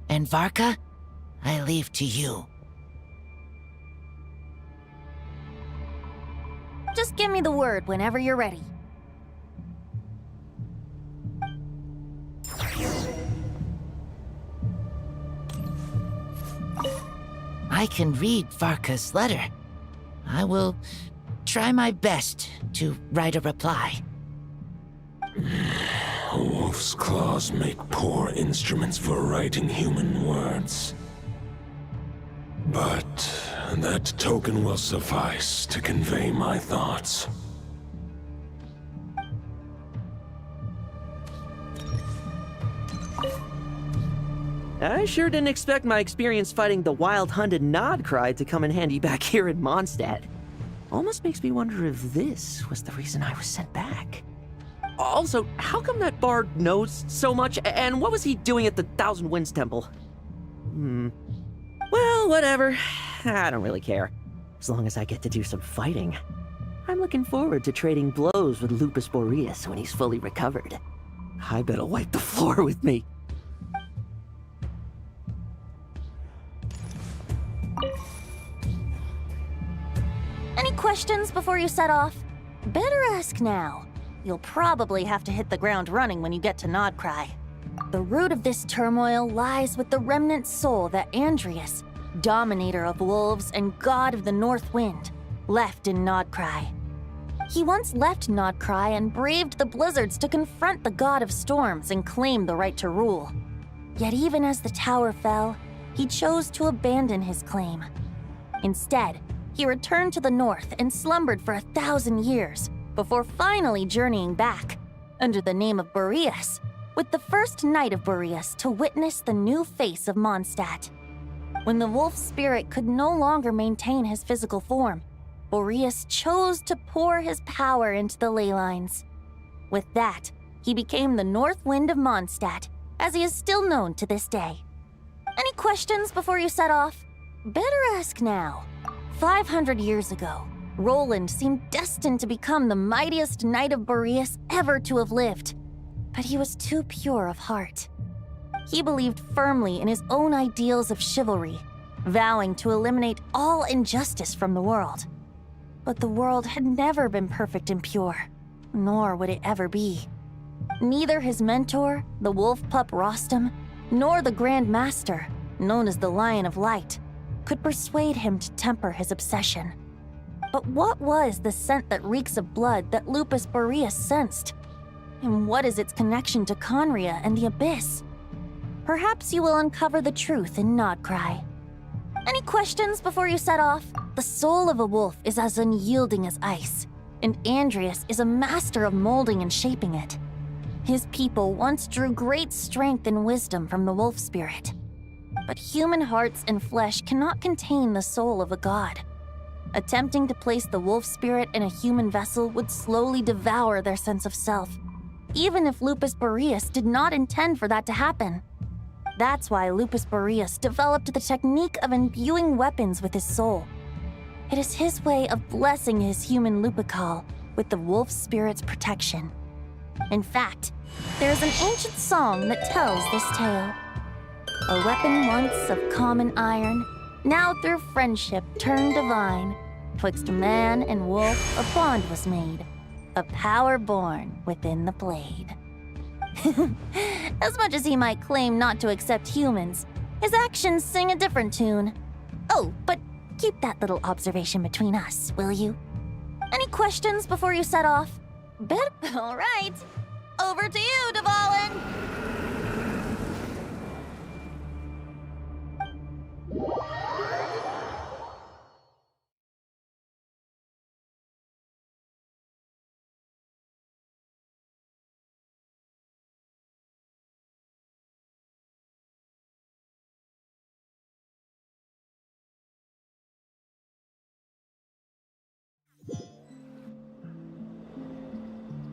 and Varka, I leave to you. Just give me the word whenever you're ready. I can read Varka's letter. I will try my best to write a reply. A wolf's claws make poor instruments for writing human words. But that token will suffice to convey my thoughts. I sure didn't expect my experience fighting the wild-hunted Nodcry to come in handy back here in Mondstadt. Almost makes me wonder if this was the reason I was sent back. Also, how come that bard knows so much, and what was he doing at the Thousand Winds Temple? Well, whatever. I don't really care. As long as I get to do some fighting. I'm looking forward to trading blows with Lupus Boreas when he's fully recovered. I bet he'll wipe the floor with me. Any questions before you set off? Better ask now. You'll probably have to hit the ground running when you get to Nodcry. The root of this turmoil lies with the remnant soul that Andrius, dominator of wolves and god of the North Wind, left in Nodcry. He once left Nodcry and braved the blizzards to confront the god of storms and claim the right to rule. Yet even as the tower fell, he chose to abandon his claim. Instead, he returned to the north and slumbered for 1,000 years before finally journeying back, under the name of Boreas, with the first knight of Boreas to witness the new face of Mondstadt. When the wolf spirit could no longer maintain his physical form, Boreas chose to pour his power into the ley lines. With that, he became the North Wind of Mondstadt, as he is still known to this day. Any questions before you set off? Better ask now. 500 years ago, Roland seemed destined to become the mightiest knight of Boreas ever to have lived, but he was too pure of heart. He believed firmly in his own ideals of chivalry, vowing to eliminate all injustice from the world. But the world had never been perfect and pure, nor would it ever be. Neither his mentor, the wolf pup Rostam, nor the Grand Master, known as the Lion of Light, could persuade him to temper his obsession. But what was the scent that reeks of blood that Lupus Boreas sensed? And what is its connection to Conria and the Abyss? Perhaps you will uncover the truth in Nodcry. Any questions before you set off? The soul of a wolf is as unyielding as ice, and Andrius is a master of molding and shaping it. His people once drew great strength and wisdom from the wolf spirit. But human hearts and flesh cannot contain the soul of a god. Attempting to place the wolf spirit in a human vessel would slowly devour their sense of self, even if Lupus Boreas did not intend for that to happen. That's why Lupus Boreas developed the technique of imbuing weapons with his soul. It is his way of blessing his human Lupical with the wolf spirit's protection. In fact, there is an ancient song that tells this tale. A weapon once of common iron, now through friendship turned divine. Twixt man and wolf a bond was made, a power born within the blade. As much as he might claim not to accept humans, his actions sing a different tune. Oh, but keep that little observation between us, will you? Any questions before you set off? All right. Over to you, Dvalin!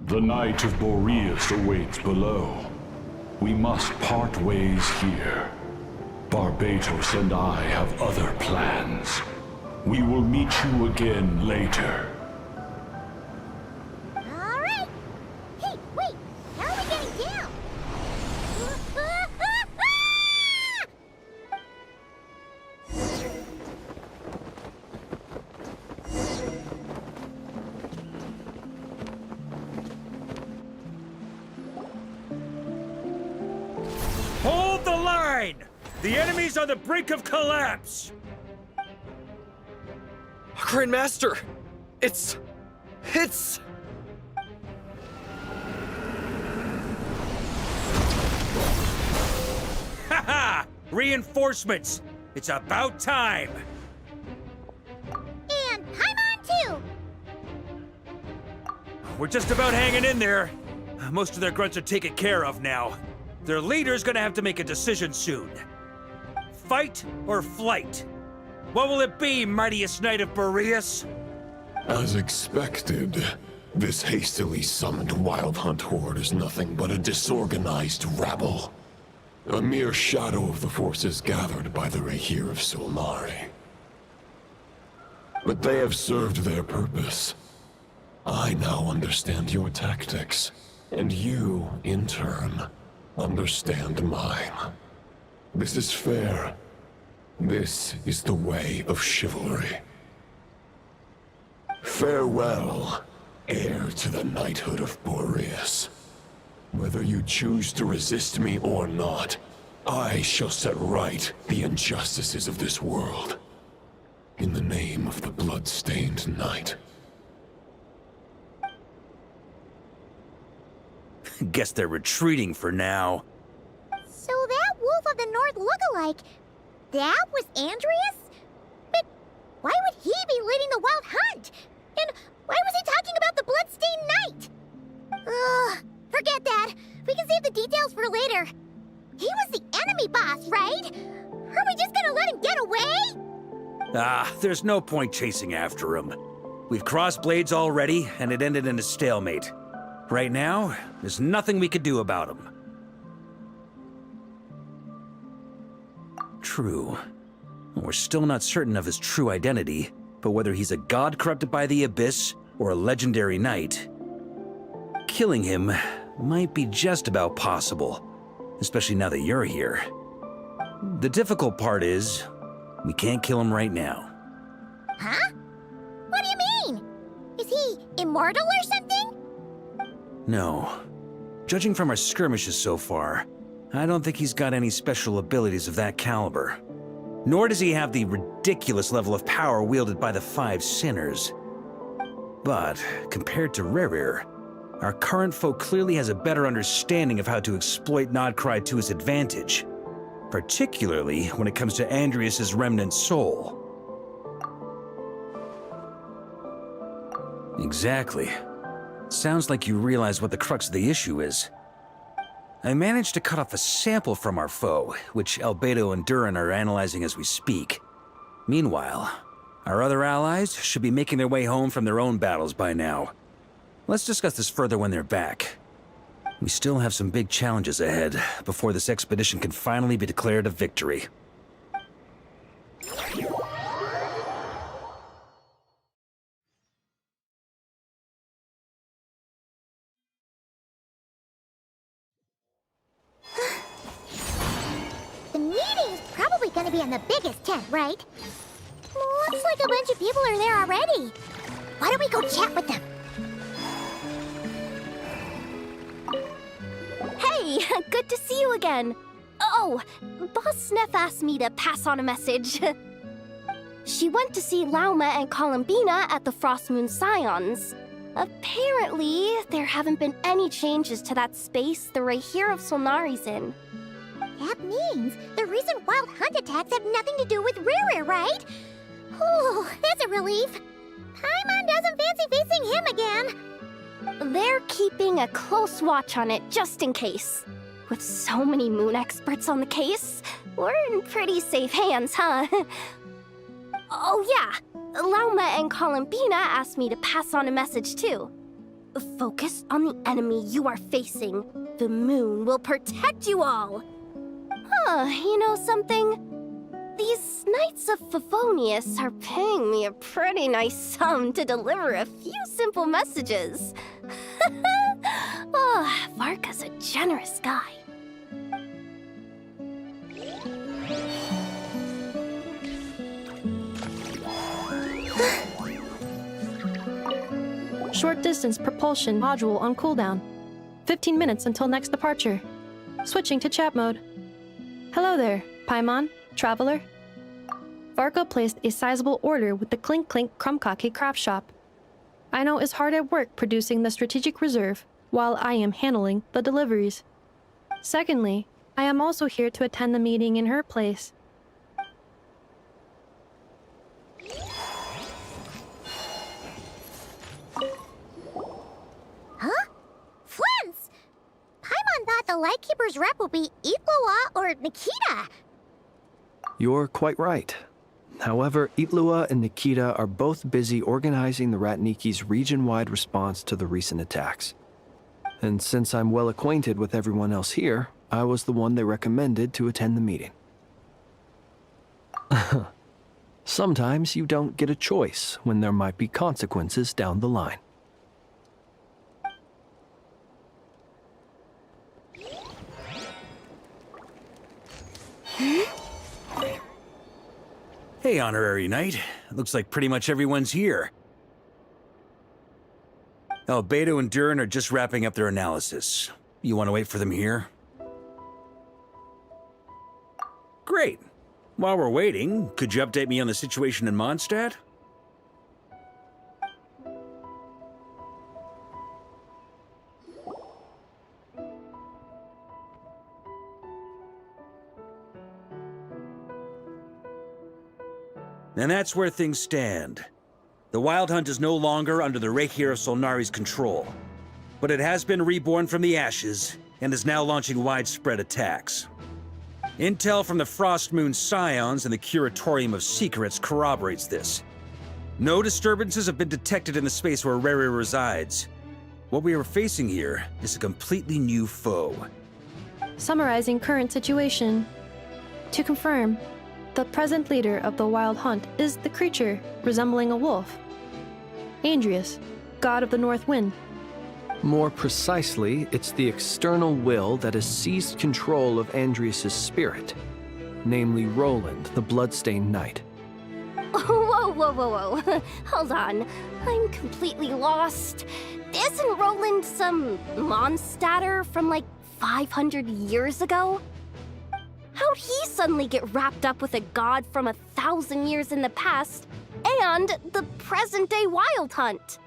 The Knight of Boreas awaits below. We must part ways here. Barbatos and I have other plans. We will meet you again later. All right. Hey, wait. How are we getting down? Hold the line! The enemy's on the brink of collapse! Grandmaster! It's... Haha! Reinforcements! It's about time! And Paimon too! We're just about hanging in there. Most of their grunts are taken care of now. Their leader's gonna have to make a decision soon. Fight or flight? What will it be, mightiest knight of Boreas? As expected, this hastily summoned Wild Hunt horde is nothing but a disorganized rabble. A mere shadow of the forces gathered by the Rahir of Solnari. But they have served their purpose. I now understand your tactics, and you, in turn, understand mine. This is fair. This is the way of chivalry. Farewell, heir to the knighthood of Boreas. Whether you choose to resist me or not, I shall set right the injustices of this world. In the name of the blood-stained knight. Guess they're retreating for now. So that Wolf of the North look-alike, that was Andreas? But why would he be leading the Wild Hunt? And why was he talking about the Bloodstained Knight? Ugh, forget that. We can save the details for later. He was the enemy boss, right? Are we just gonna let him get away? There's no point chasing after him. We've crossed blades already, and it ended in a stalemate. Right now, there's nothing we could do about him. True. We're still not certain of his true identity, but whether he's a god corrupted by the Abyss or a legendary knight, killing him might be just about possible, especially now that you're here. The difficult part is, we can't kill him right now. Huh? What do you mean? Is he immortal or something? No. Judging from our skirmishes so far, I don't think he's got any special abilities of that caliber. Nor does he have the ridiculous level of power wielded by the Five Sinners. But, compared to Rerir, our current foe clearly has a better understanding of how to exploit Nodcry to his advantage, particularly when it comes to Andreas' remnant soul. Exactly. Sounds like you realize what the crux of the issue is. I managed to cut off a sample from our foe, which Albedo and Durin are analyzing as we speak. Meanwhile, our other allies should be making their way home from their own battles by now. Let's discuss this further when they're back. We still have some big challenges ahead before this expedition can finally be declared a victory. The meeting's probably gonna be in the biggest tent, right? Looks like a bunch of people are there already. Why don't we go chat with them? Hey, good to see you again. Oh, Boss Sneff asked me to pass on a message. She went to see Lauma and Columbina at the Frost Moon Scions. Apparently, there haven't been any changes to that space the Rahir of Solnari's in. That means the recent Wild Hunt attacks have nothing to do with Rerir, right? Oh, that's a relief. Paimon doesn't fancy facing him again. They're keeping a close watch on it just in case. With so many moon experts on the case, we're in pretty safe hands, huh? Oh yeah, Lauma and Columbina asked me to pass on a message too. Focus on the enemy you are facing. The moon will protect you all. Huh, you know something? These Knights of Favonius are paying me a pretty nice sum to deliver a few simple messages. Oh, Varka's a generous guy. Short distance propulsion module on cooldown. 15 minutes until next departure. Switching to chat mode. Hello there, Paimon, Traveler. Varka placed a sizable order with the Clink Clink Krumkake craft shop. Aino is hard at work producing the strategic reserve, while I am handling the deliveries. Secondly, I am also here to attend the meeting in her place. Huh? Flint's! Paimon thought the Lightkeeper's rep would be Itlua or Nikita. You're quite right. However, Itlua and Nikita are both busy organizing the Ratniki's region-wide response to the recent attacks. And since I'm well acquainted with everyone else here, I was the one they recommended to attend the meeting. Sometimes you don't get a choice when there might be consequences down the line. Hey, Honorary Knight. Looks like pretty much everyone's here. Beto and Durin are just wrapping up their analysis. You want to wait for them here? Great. While we're waiting, could you update me on the situation in Mondstadt? And that's where things stand. The Wild Hunt is no longer under the Reikir of Solnari's control, but it has been reborn from the ashes and is now launching widespread attacks. Intel from the Frost Moon Scions and the Curatorium of Secrets corroborates this. No disturbances have been detected in the space where Rere resides. What we are facing here is a completely new foe. Summarizing current situation. To confirm, the present leader of the Wild Hunt is the creature resembling a wolf. Andrius, god of the North Wind. More precisely, it's the external will that has seized control of Andrius' spirit, namely Roland, the Bloodstained Knight. Whoa, whoa, whoa, whoa. Hold on. I'm completely lost. Isn't Roland some Mondstadter from like 500 years ago? How'd he suddenly get wrapped up with a god from 1,000 years in the past and the present-day Wild Hunt?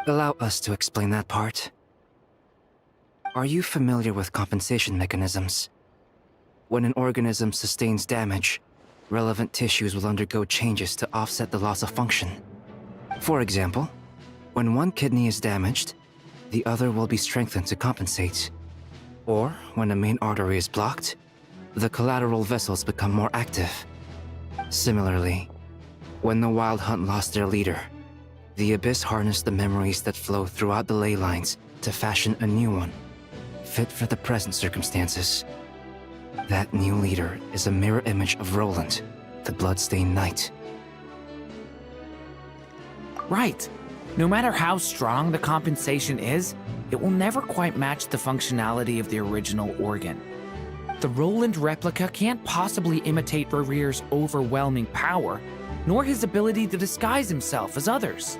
Allow us to explain that part. Are you familiar with compensation mechanisms? When an organism sustains damage, relevant tissues will undergo changes to offset the loss of function. For example, when one kidney is damaged, the other will be strengthened to compensate. Or when a main artery is blocked, the collateral vessels become more active. Similarly, when the Wild Hunt lost their leader, the Abyss harnessed the memories that flow throughout the ley lines to fashion a new one, fit for the present circumstances. That new leader is a mirror image of Roland, the Bloodstained Knight. Right. No matter how strong the compensation is, it will never quite match the functionality of the original organ. The Roland replica can't possibly imitate Rere's overwhelming power, nor his ability to disguise himself as others.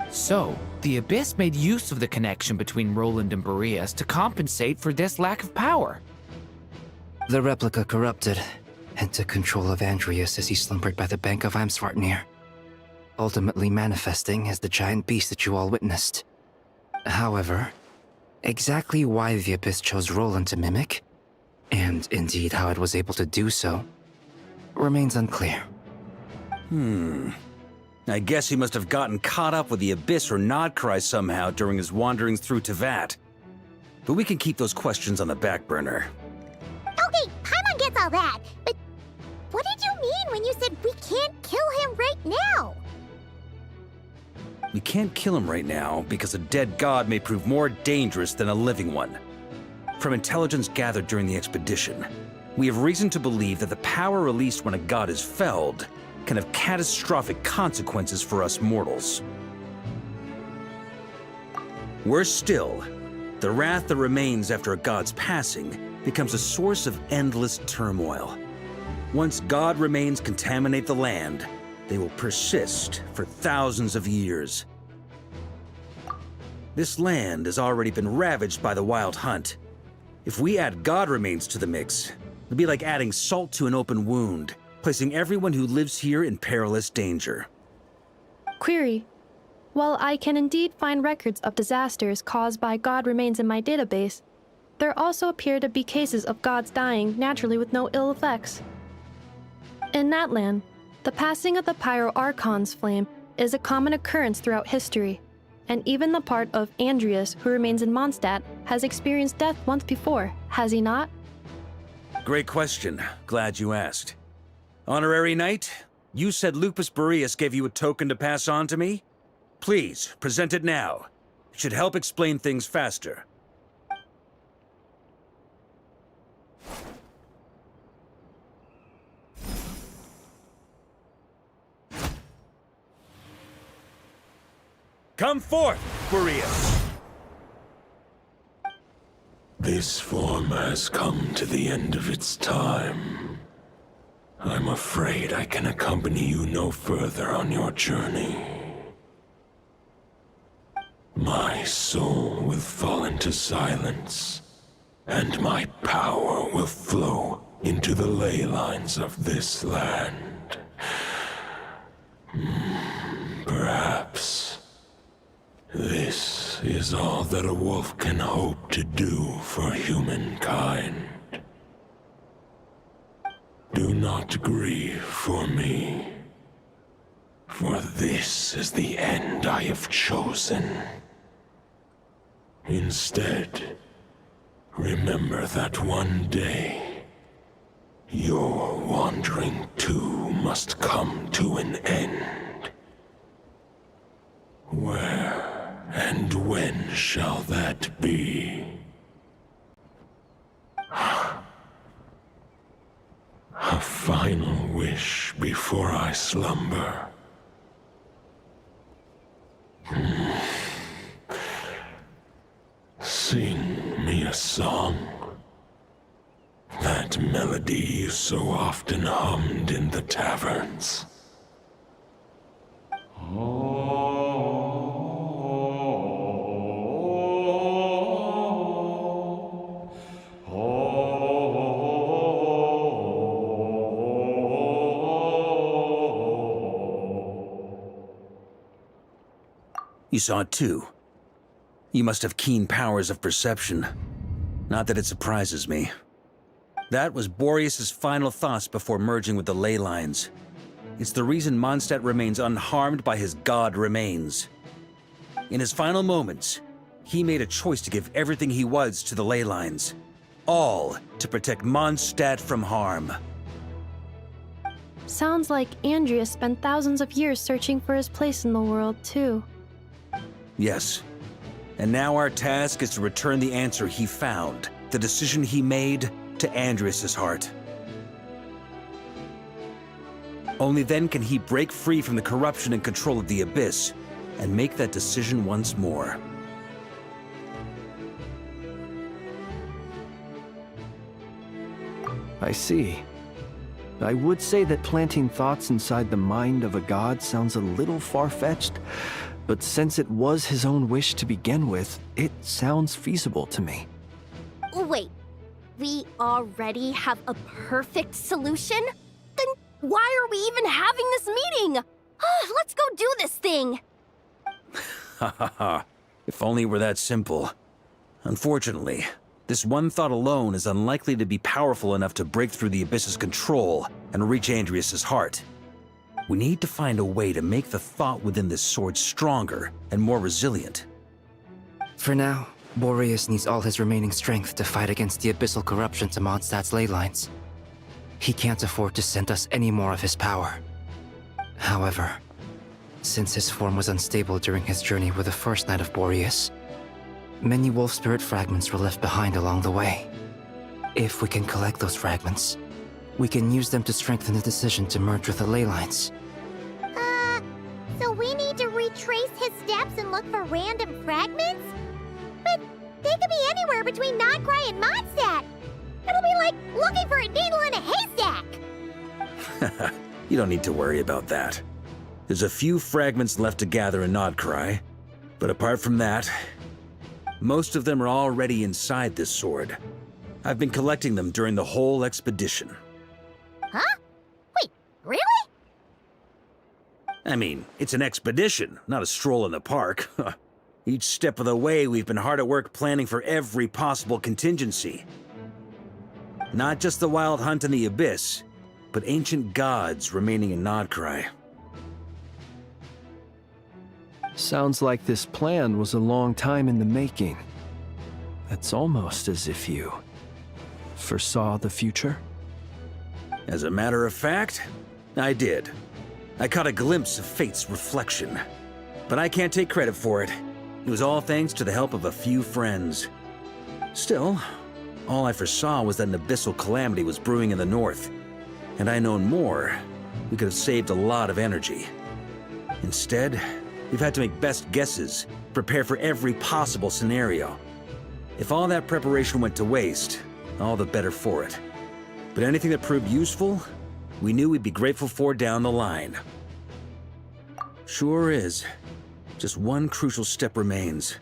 So, the Abyss made use of the connection between Roland and Boreas to compensate for this lack of power. The replica corrupted and took control of Andrius as he slumbered by the bank of Amsvartnir, ultimately manifesting as the giant beast that you all witnessed. However, exactly why the Abyss chose Roland to mimic, and indeed how it was able to do so, remains unclear. I guess he must have gotten caught up with the Abyss or Nodcry somehow during his wanderings through Tevat. But we can keep those questions on the back burner. Okay, Paimon gets all that, but what did you mean when you said we can't kill him right now? We can't kill him right now because a dead god may prove more dangerous than a living one. From intelligence gathered during the expedition, we have reason to believe that the power released when a god is felled can have catastrophic consequences for us mortals. Worse still, the wrath that remains after a god's passing becomes a source of endless turmoil. Once god remains contaminate the land, they will persist for thousands of years. This land has already been ravaged by the Wild Hunt. If we add god remains to the mix, it'll be like adding salt to an open wound, placing everyone who lives here in perilous danger. Query. While I can indeed find records of disasters caused by god remains in my database, there also appear to be cases of gods dying naturally with no ill effects. In that land, the passing of the Pyro-Archon's flame is a common occurrence throughout history, and even the part of Andreas who remains in Mondstadt has experienced death once before, has he not? Great question. Glad you asked. Honorary Knight, you said Lupus Boreas gave you a token to pass on to me? Please, present it now. It should help explain things faster. Come forth, Boreas! This form has come to the end of its time. I'm afraid I can accompany you no further on your journey. My soul will fall into silence, and my power will flow into the ley lines of this land. Perhaps this is all that a wolf can hope to do for humankind. Do not grieve for me, for this is the end I have chosen. Instead, remember that one day, your wandering too must come to an end. Where and when shall that be? A final wish before I slumber. Sing me a song. That melody you so often hummed in the taverns. You saw it too. You must have keen powers of perception. Not that it surprises me. That was Boreas' final thoughts before merging with the ley lines. It's the reason Mondstadt remains unharmed by his god remains. In his final moments, he made a choice to give everything he was to the ley lines. All to protect Mondstadt from harm. Sounds like Andreas spent thousands of years searching for his place in the world, too. Yes. And now our task is to return the answer he found, the decision he made, to Andreas' heart. Only then can he break free from the corruption and control of the Abyss, and make that decision once more. I see. I would say that planting thoughts inside the mind of a god sounds a little far-fetched, but since it was his own wish to begin with, it sounds feasible to me. Wait, we already have a perfect solution? Then why are we even having this meeting? Let's go do this thing! Ha ha ha. If only it were that simple. Unfortunately, this one thought alone is unlikely to be powerful enough to break through the Abyss's control and reach Andreas' heart. We need to find a way to make the thought within this sword stronger and more resilient. For now, Boreas needs all his remaining strength to fight against the abyssal corruption to Mondstadt's ley lines. He can't afford to send us any more of his power. However, since his form was unstable during his journey with the first Knight of Boreas, many wolf spirit fragments were left behind along the way. If we can collect those fragments, we can use them to strengthen the decision to merge with the ley lines. So we need to retrace his steps and look for random fragments? But they could be anywhere between Nodcry and Mondstadt. It'll be like looking for a needle in a haystack. You don't need to worry about that. There's a few fragments left to gather in Nodcry, but apart from that, most of them are already inside this sword. I've been collecting them during the whole expedition. Huh? Wait, I mean, it's an expedition, not a stroll in the park. Each step of the way, we've been hard at work planning for every possible contingency. Not just the wild hunt in the abyss, but ancient gods remaining in Nodcry. Sounds like this plan was a long time in the making. It's almost as if you foresaw the future. As a matter of fact, I did. I caught a glimpse of fate's reflection. But I can't take credit for it. It was all thanks to the help of a few friends. Still, all I foresaw was that an abyssal calamity was brewing in the north. Had I known more, we could have saved a lot of energy. Instead, we've had to make best guesses, prepare for every possible scenario. If all that preparation went to waste, all the better for it. But anything that proved useful, we knew we'd be grateful for down the line. Sure is. Just one crucial step remains.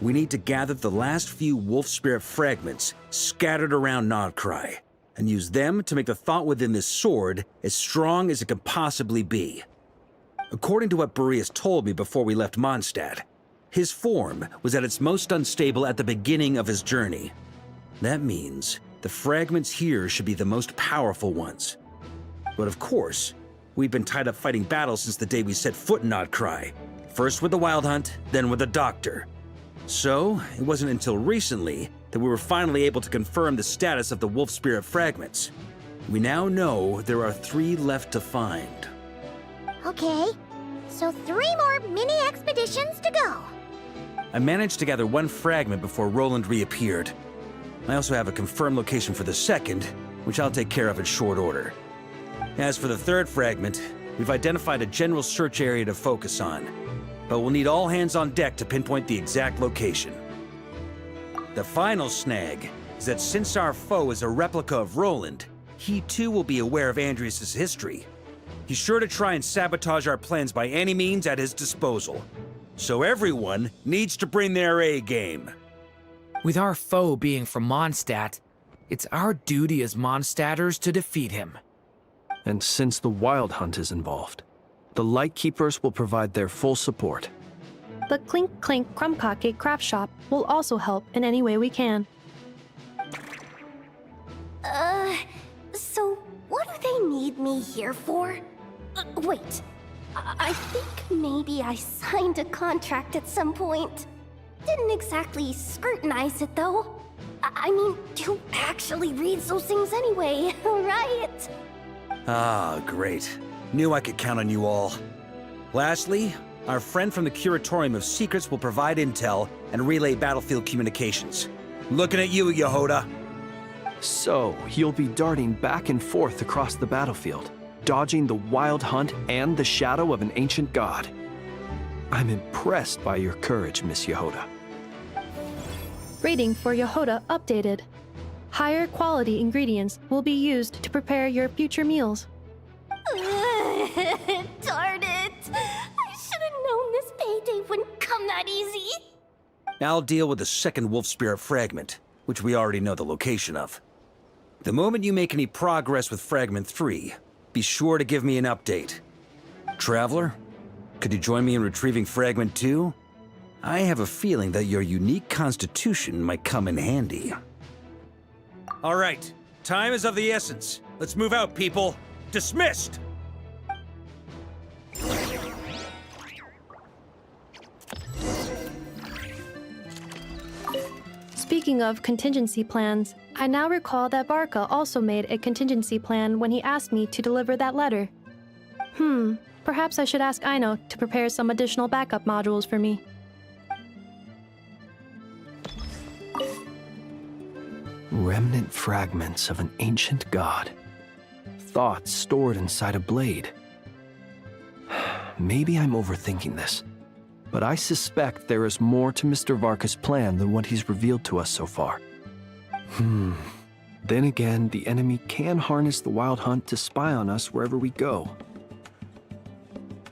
We need to gather the last few wolf spirit fragments scattered around Nodcry, and use them to make the thought within this sword as strong as it can possibly be. According to what Boreas told me before we left Mondstadt, his form was at its most unstable at the beginning of his journey. That means the fragments here should be the most powerful ones. But of course, we've been tied up fighting battles since the day we set foot in Nodcry. First with the Wild Hunt, then with the Doctor. So, it wasn't until recently that we were finally able to confirm the status of the Wolf Spirit fragments. We now know there are 3 left to find. Okay, so 3 more mini expeditions to go. I managed to gather 1 fragment before Roland reappeared. I also have a confirmed location for the second, which I'll take care of in short order. As for the 3rd fragment, we've identified a general search area to focus on, but we'll need all hands on deck to pinpoint the exact location. The final snag is that since our foe is a replica of Roland, he too will be aware of Andrias' history. He's sure to try and sabotage our plans by any means at his disposal. So everyone needs to bring their A game. With our foe being from Mondstadt, it's our duty as Mondstadters to defeat him. And since the Wild Hunt is involved, the Lightkeepers will provide their full support. The Clink Clink Krumkake craft shop will also help in any way we can. So what do they need me here for? Wait, I think maybe I signed a contract at some point. Didn't exactly scrutinize it though. I mean, who actually reads those things anyway, right? Ah, great. Knew I could count on you all. Lastly, our friend from the Curatorium of Secrets will provide intel and relay battlefield communications. Looking at you, Yehoda. So, you'll be darting back and forth across the battlefield, dodging the Wild Hunt and the shadow of an ancient god. I'm impressed by your courage, Miss Yehoda. Rating for Yehoda updated. Higher quality ingredients will be used to prepare your future meals. Darn it! I should have known this payday wouldn't come that easy. I'll deal with the second Wolf Spirit fragment, which we already know the location of. The moment you make any progress with Fragment 3, be sure to give me an update. Traveler, could you join me in retrieving Fragment 2? I have a feeling that your unique constitution might come in handy. All right, time is of the essence. Let's move out, people. Dismissed! Speaking of contingency plans, I now recall that Varka also made a contingency plan when he asked me to deliver that letter. Perhaps I should ask Aino to prepare some additional backup modules for me. Remnant fragments of an ancient god. Thoughts stored inside a blade. Maybe I'm overthinking this, but I suspect there is more to Mr. Varka's plan than what he's revealed to us so far. Then again, the enemy can harness the Wild Hunt to spy on us wherever we go.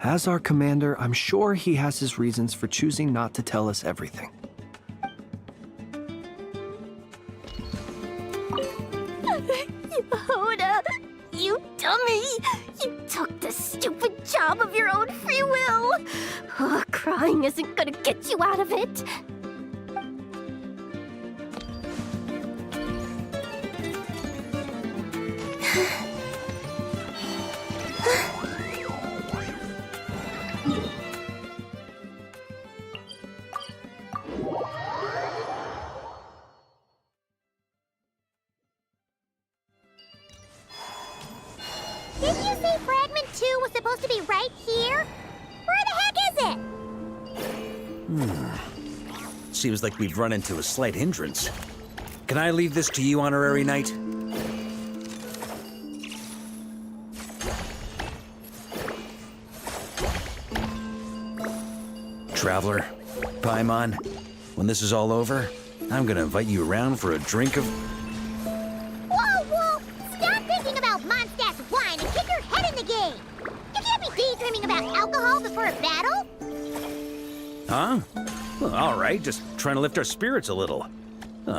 As our commander, I'm sure he has his reasons for choosing not to tell us everything. Yehoda, you dummy! You took the stupid job of your own Crying isn't gonna get you out of it. Didn't you say Fragment 2 was supposed to be right here? Where the heck is it? Seems like we've run into a slight hindrance. Can I leave this to you, Honorary Knight? Traveler, Paimon, when this is all over, I'm gonna invite you around for a drink of... Whoa, whoa! Stop thinking about Mondstadt's wine and get your head in the game! You can't be daydreaming about alcohol before a battle! Huh? Well, all right, just trying to lift our spirits a little. Is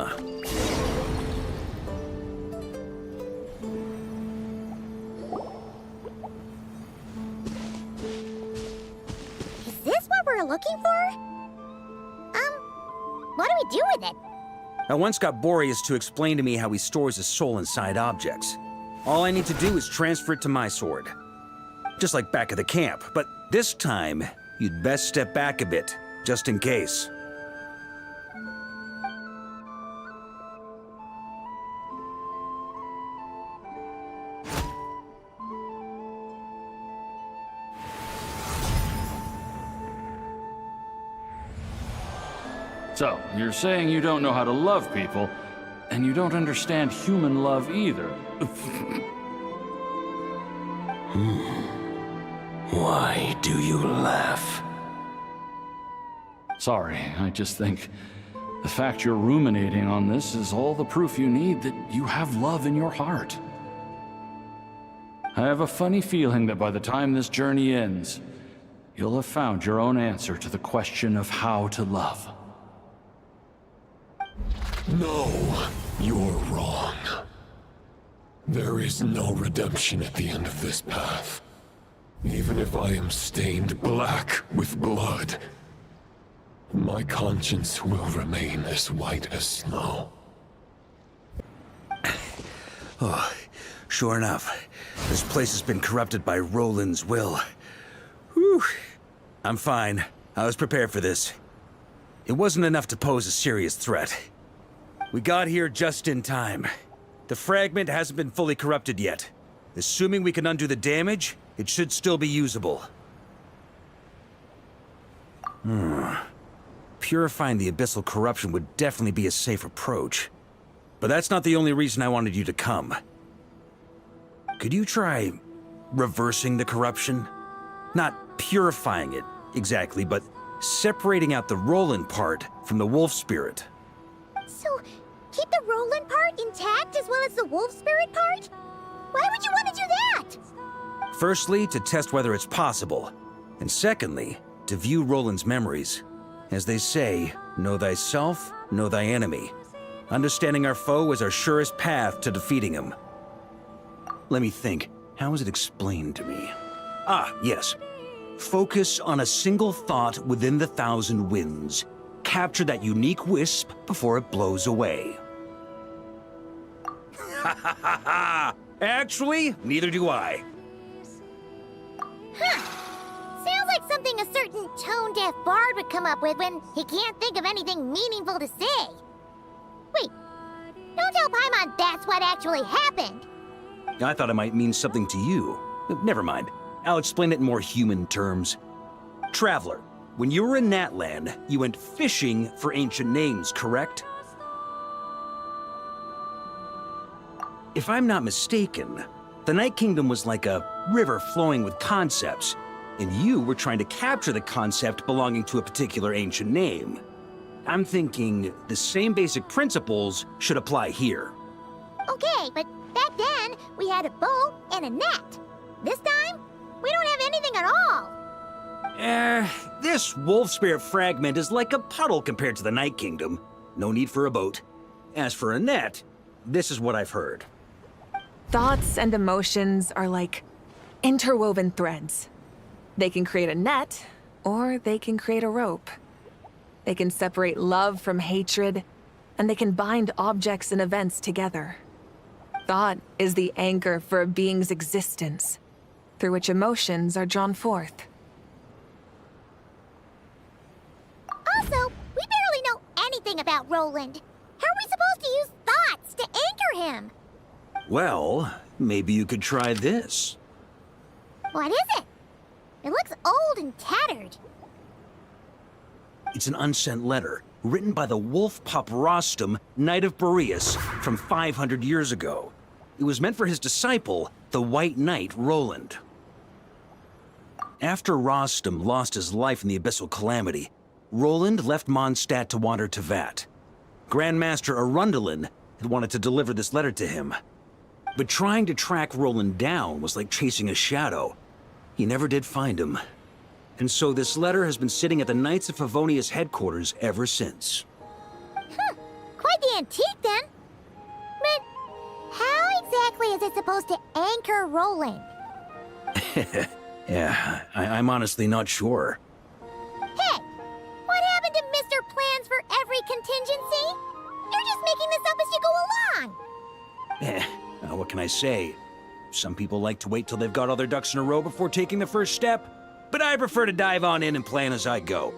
this what we're looking for? What do we do with it? I once got Boreas to explain to me how he stores his soul inside objects. All I need to do is transfer it to my sword. Just like back at the camp, but this time, you'd best step back a bit, just in case. So, you're saying you don't know how to love people, and you don't understand human love either. Why do you laugh? Sorry, I just think the fact you're ruminating on this is all the proof you need that you have love in your heart. I have a funny feeling that by the time this journey ends, you'll have found your own answer to the question of how to love. No, you're wrong. There is no redemption at the end of this path. Even if I am stained black with blood, my conscience will remain as white as snow. Oh, sure enough, this place has been corrupted by Roland's will. Whew. I'm fine. I was prepared for this. It wasn't enough to pose a serious threat. We got here just in time. The fragment hasn't been fully corrupted yet. Assuming we can undo the damage, it should still be usable. Purifying the abyssal corruption would definitely be a safe approach. But that's not the only reason I wanted you to come. Could you try reversing the corruption? Not purifying it, exactly, but separating out the Roland part from the wolf spirit. So, keep the Roland part intact as well as the wolf spirit part? Why would you want to do that? Firstly, to test whether it's possible. And secondly, to view Roland's memories. As they say, know thyself, know thy enemy. Understanding our foe is our surest path to defeating him. Let me think. How was it explained to me? Ah, yes. Focus on a single thought within the 1,000 winds. Capture that unique wisp before it blows away. Ha ha ha ha! Actually, neither do I. Huh. Sounds like something a certain tone-deaf bard would come up with when he can't think of anything meaningful to say. Wait, don't tell Paimon that's what actually happened. I thought it might mean something to you. Never mind. I'll explain it in more human terms. Traveler, when you were in Natland, you went fishing for ancient names, correct? If I'm not mistaken, the Night Kingdom was like a river flowing with concepts, and you were trying to capture the concept belonging to a particular ancient name. I'm thinking the same basic principles should apply here. Okay, but back then, we had a bow and a net. This time, we don't have anything at all. This wolf spirit fragment is like a puddle compared to the Night Kingdom. No need for a boat. As for a net, this is what I've heard. Thoughts and emotions are like interwoven threads. They can create a net, Or they can create a rope. They can separate love from hatred, and they can bind objects and events together. Thought is the anchor for a being's existence, through which emotions are drawn forth. Also, we barely know anything about Roland. How are we supposed to use thoughts to anchor him? Well, maybe you could try this. What is it? It looks old and tattered. It's an unsent letter, written by the wolf pup Rostam, Knight of Boreas, from 500 years ago. It was meant for his disciple, the White Knight Roland. After Rostam lost his life in the Abyssal Calamity, Roland left Mondstadt to wander to Vat. Grandmaster Arundelen had wanted to deliver this letter to him. But trying to track Roland down was like chasing a shadow. He never did find him. And so this letter has been sitting at the Knights of Favonius headquarters ever since. Quite the antique then. But how exactly is it supposed to anchor Roland? Yeah, I'm honestly not sure. Hey, what happened to Mr. Plans for every contingency? You're just making this up as you go along. What can I say? Some people like to wait till they've got all their ducks in a row before taking the first step, but I prefer to dive on in and plan as I go.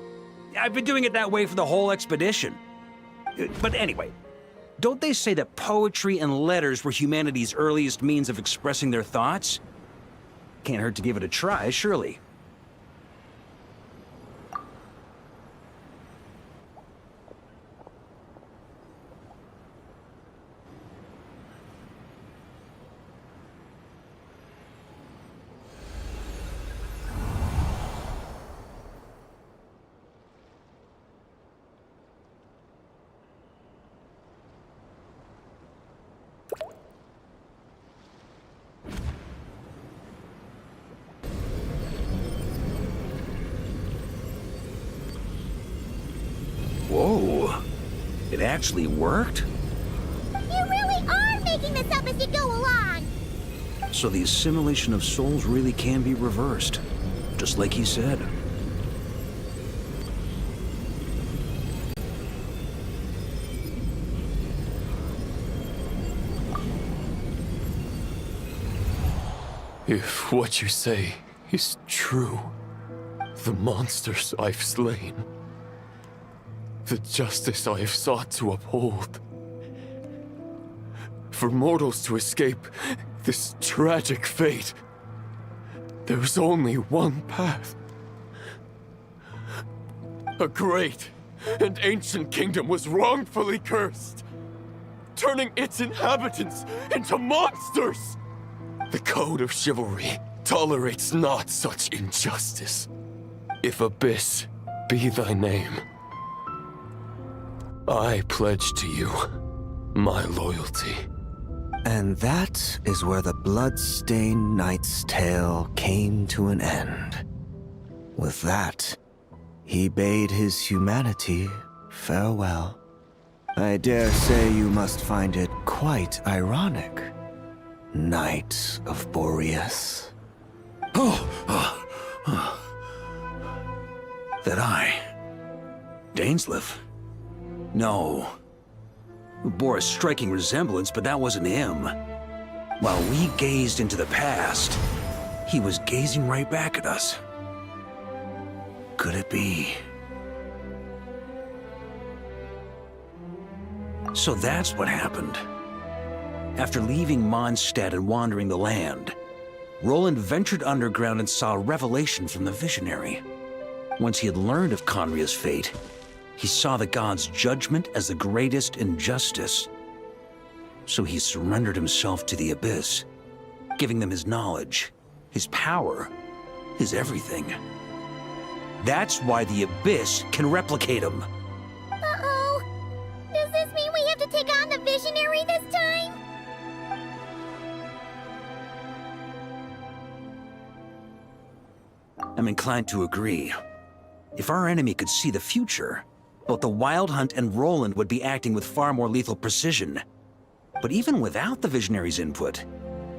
I've been doing it that way for the whole expedition. But anyway, don't they say that poetry and letters were humanity's earliest means of expressing their thoughts? Can't hurt to give it a try, surely. Whoa, it actually worked? You really are making this up as you go along. So the assimilation of souls really can be reversed, just like he said. If what you say is true, the monsters I've slain, the justice I have sought to uphold, for mortals to escape this tragic fate, there's only one path. A great and ancient kingdom was wrongfully cursed, turning its inhabitants into monsters. The code of chivalry tolerates not such injustice. If Abyss be thy name, I pledge to you my loyalty. And that is where the blood-stained knight's tale came to an end. With that, he bade his humanity farewell. I dare say you must find it quite ironic, Knight of Boreas. That I, Dainsleif? No. It bore a striking resemblance, but that wasn't him. While we gazed into the past, he was gazing right back at us. Could it be? So that's what happened. After leaving Mondstadt and wandering the land, Roland ventured underground and saw a revelation from the Visionary. Once he had learned of Conria's fate, he saw the gods' judgment as the greatest injustice. So he surrendered himself to the Abyss, giving them his knowledge, his power, his everything. That's why the Abyss can replicate him. Uh-oh. Does this mean we have to take on the Visionary this time? I'm inclined to agree. If our enemy could see the future, both the Wild Hunt and Roland would be acting with far more lethal precision. But even without the Visionary's input,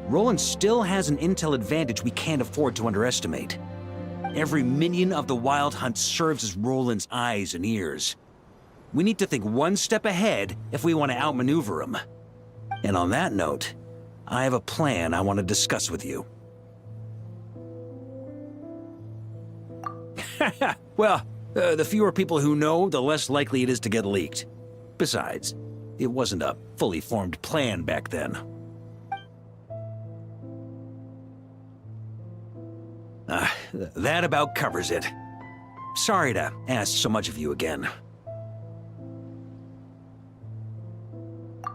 Roland still has an intel advantage we can't afford to underestimate. Every minion of the Wild Hunt serves as Roland's eyes and ears. We need to think one step ahead if we want to outmaneuver him. And on that note, I have a plan I want to discuss with you. Well, the fewer people who know, the less likely it is to get leaked. Besides, it wasn't a fully formed plan back then. That about covers it. Sorry to ask so much of you again.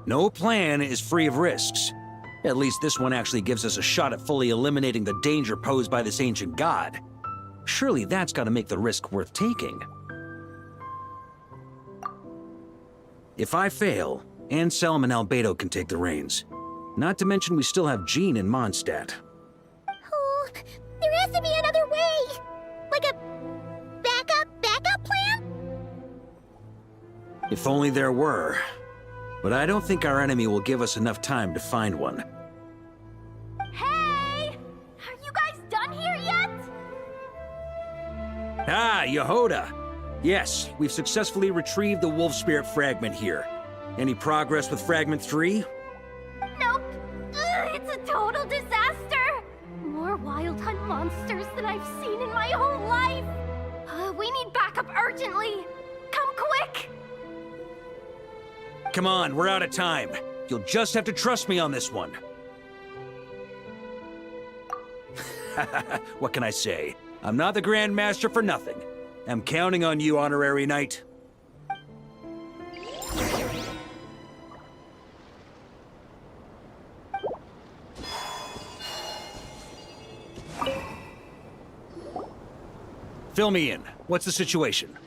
No plan is free of risks. At least this one actually gives us a shot at fully eliminating the danger posed by this ancient god. Surely that's got to make the risk worth taking. If I fail, Anselm and Albedo can take the reins. Not to mention we still have Jean and Mondstadt. Oh, there has to be another way! Like a backup plan? If only there were. But I don't think our enemy will give us enough time to find one. Hey! Are you guys done here yet? Ah, Yehoda! Yes, we've successfully retrieved the Wolf Spirit fragment here. Any progress with Fragment 3? Nope. It's a total disaster. More Wild Hunt monsters than I've seen in my whole life. We need backup urgently. Come quick. Come on, we're out of time. You'll just have to trust me on this one. What can I say? I'm not the Grand Master for nothing. I'm counting on you, Honorary Knight. Fill me in. What's the situation?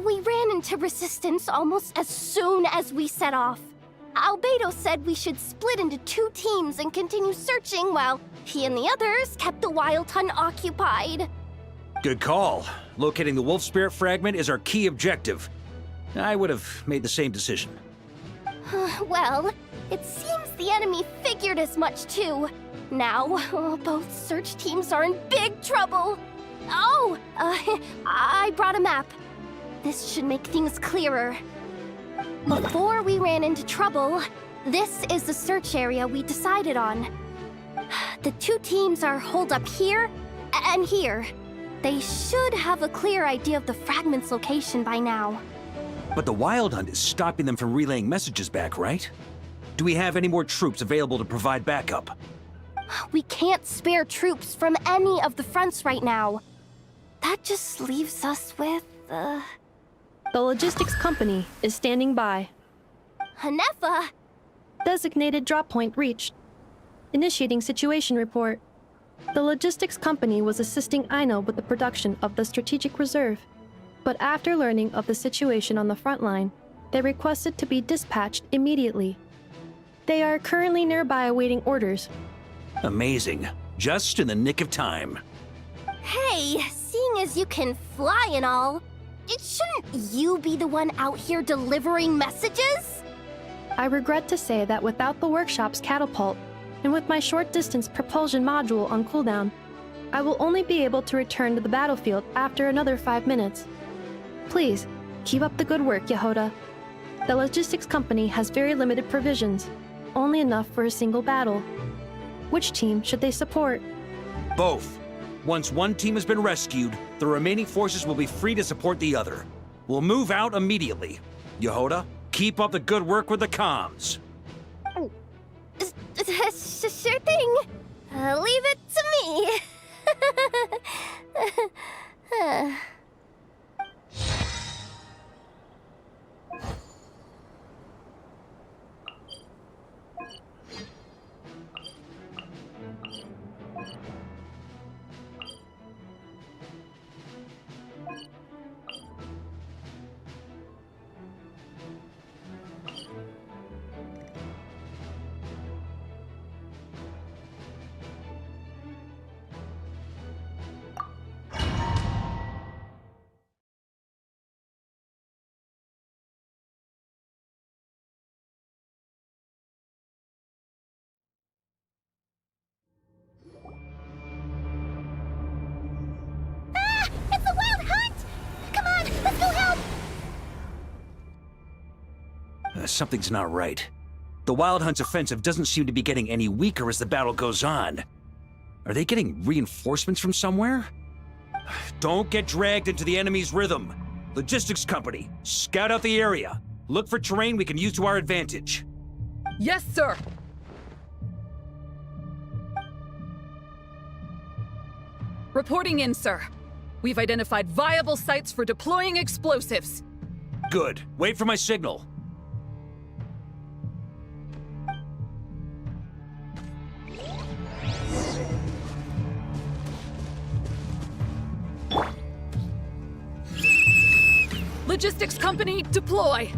We ran into resistance almost as soon as we set off. Albedo said we should split into 2 teams and continue searching while he and the others kept the Wild Hunt occupied. Good call. Locating the Wolf Spirit fragment is our key objective. I would have made the same decision. Well, it seems the enemy figured as much too. Now, both search teams are in big trouble. Oh, I brought a map. This should make things clearer. Before we ran into trouble, this is the search area we decided on. The 2 teams are holed up here and here. They should have a clear idea of the fragment's location by now. But the Wild Hunt is stopping them from relaying messages back, right? Do we have any more troops available to provide backup? We can't spare troops from any of the fronts right now. That just leaves us with, The logistics company is standing by. Hanefa! Designated drop point reached. Initiating situation report. The logistics company was assisting Aino with the production of the strategic reserve. But after learning of the situation on the front line, they requested to be dispatched immediately. They are currently nearby awaiting orders. Amazing. Just in the nick of time. Hey, seeing as you can fly and all, shouldn't you be the one out here delivering messages? I regret to say that without the workshop's catapult, and with my short-distance propulsion module on cooldown, I will only be able to return to the battlefield after another 5 minutes. Please, keep up the good work, Yehoda. The logistics company has very limited provisions, only enough for a single battle. Which team should they support? Both. Once one team has been rescued, the remaining forces will be free to support the other. We'll move out immediately. Yehoda, keep up the good work with the comms. Sure thing. Leave it to me. Something's not right. The Wild Hunt's offensive doesn't seem to be getting any weaker as the battle goes on. Are they getting reinforcements from somewhere? Don't get dragged into the enemy's rhythm. Logistics company, scout out the area. Look for terrain we can use to our advantage. Yes, sir! Reporting in, sir. We've identified viable sites for deploying explosives. Good. Wait for my signal. Logistics company, deploy!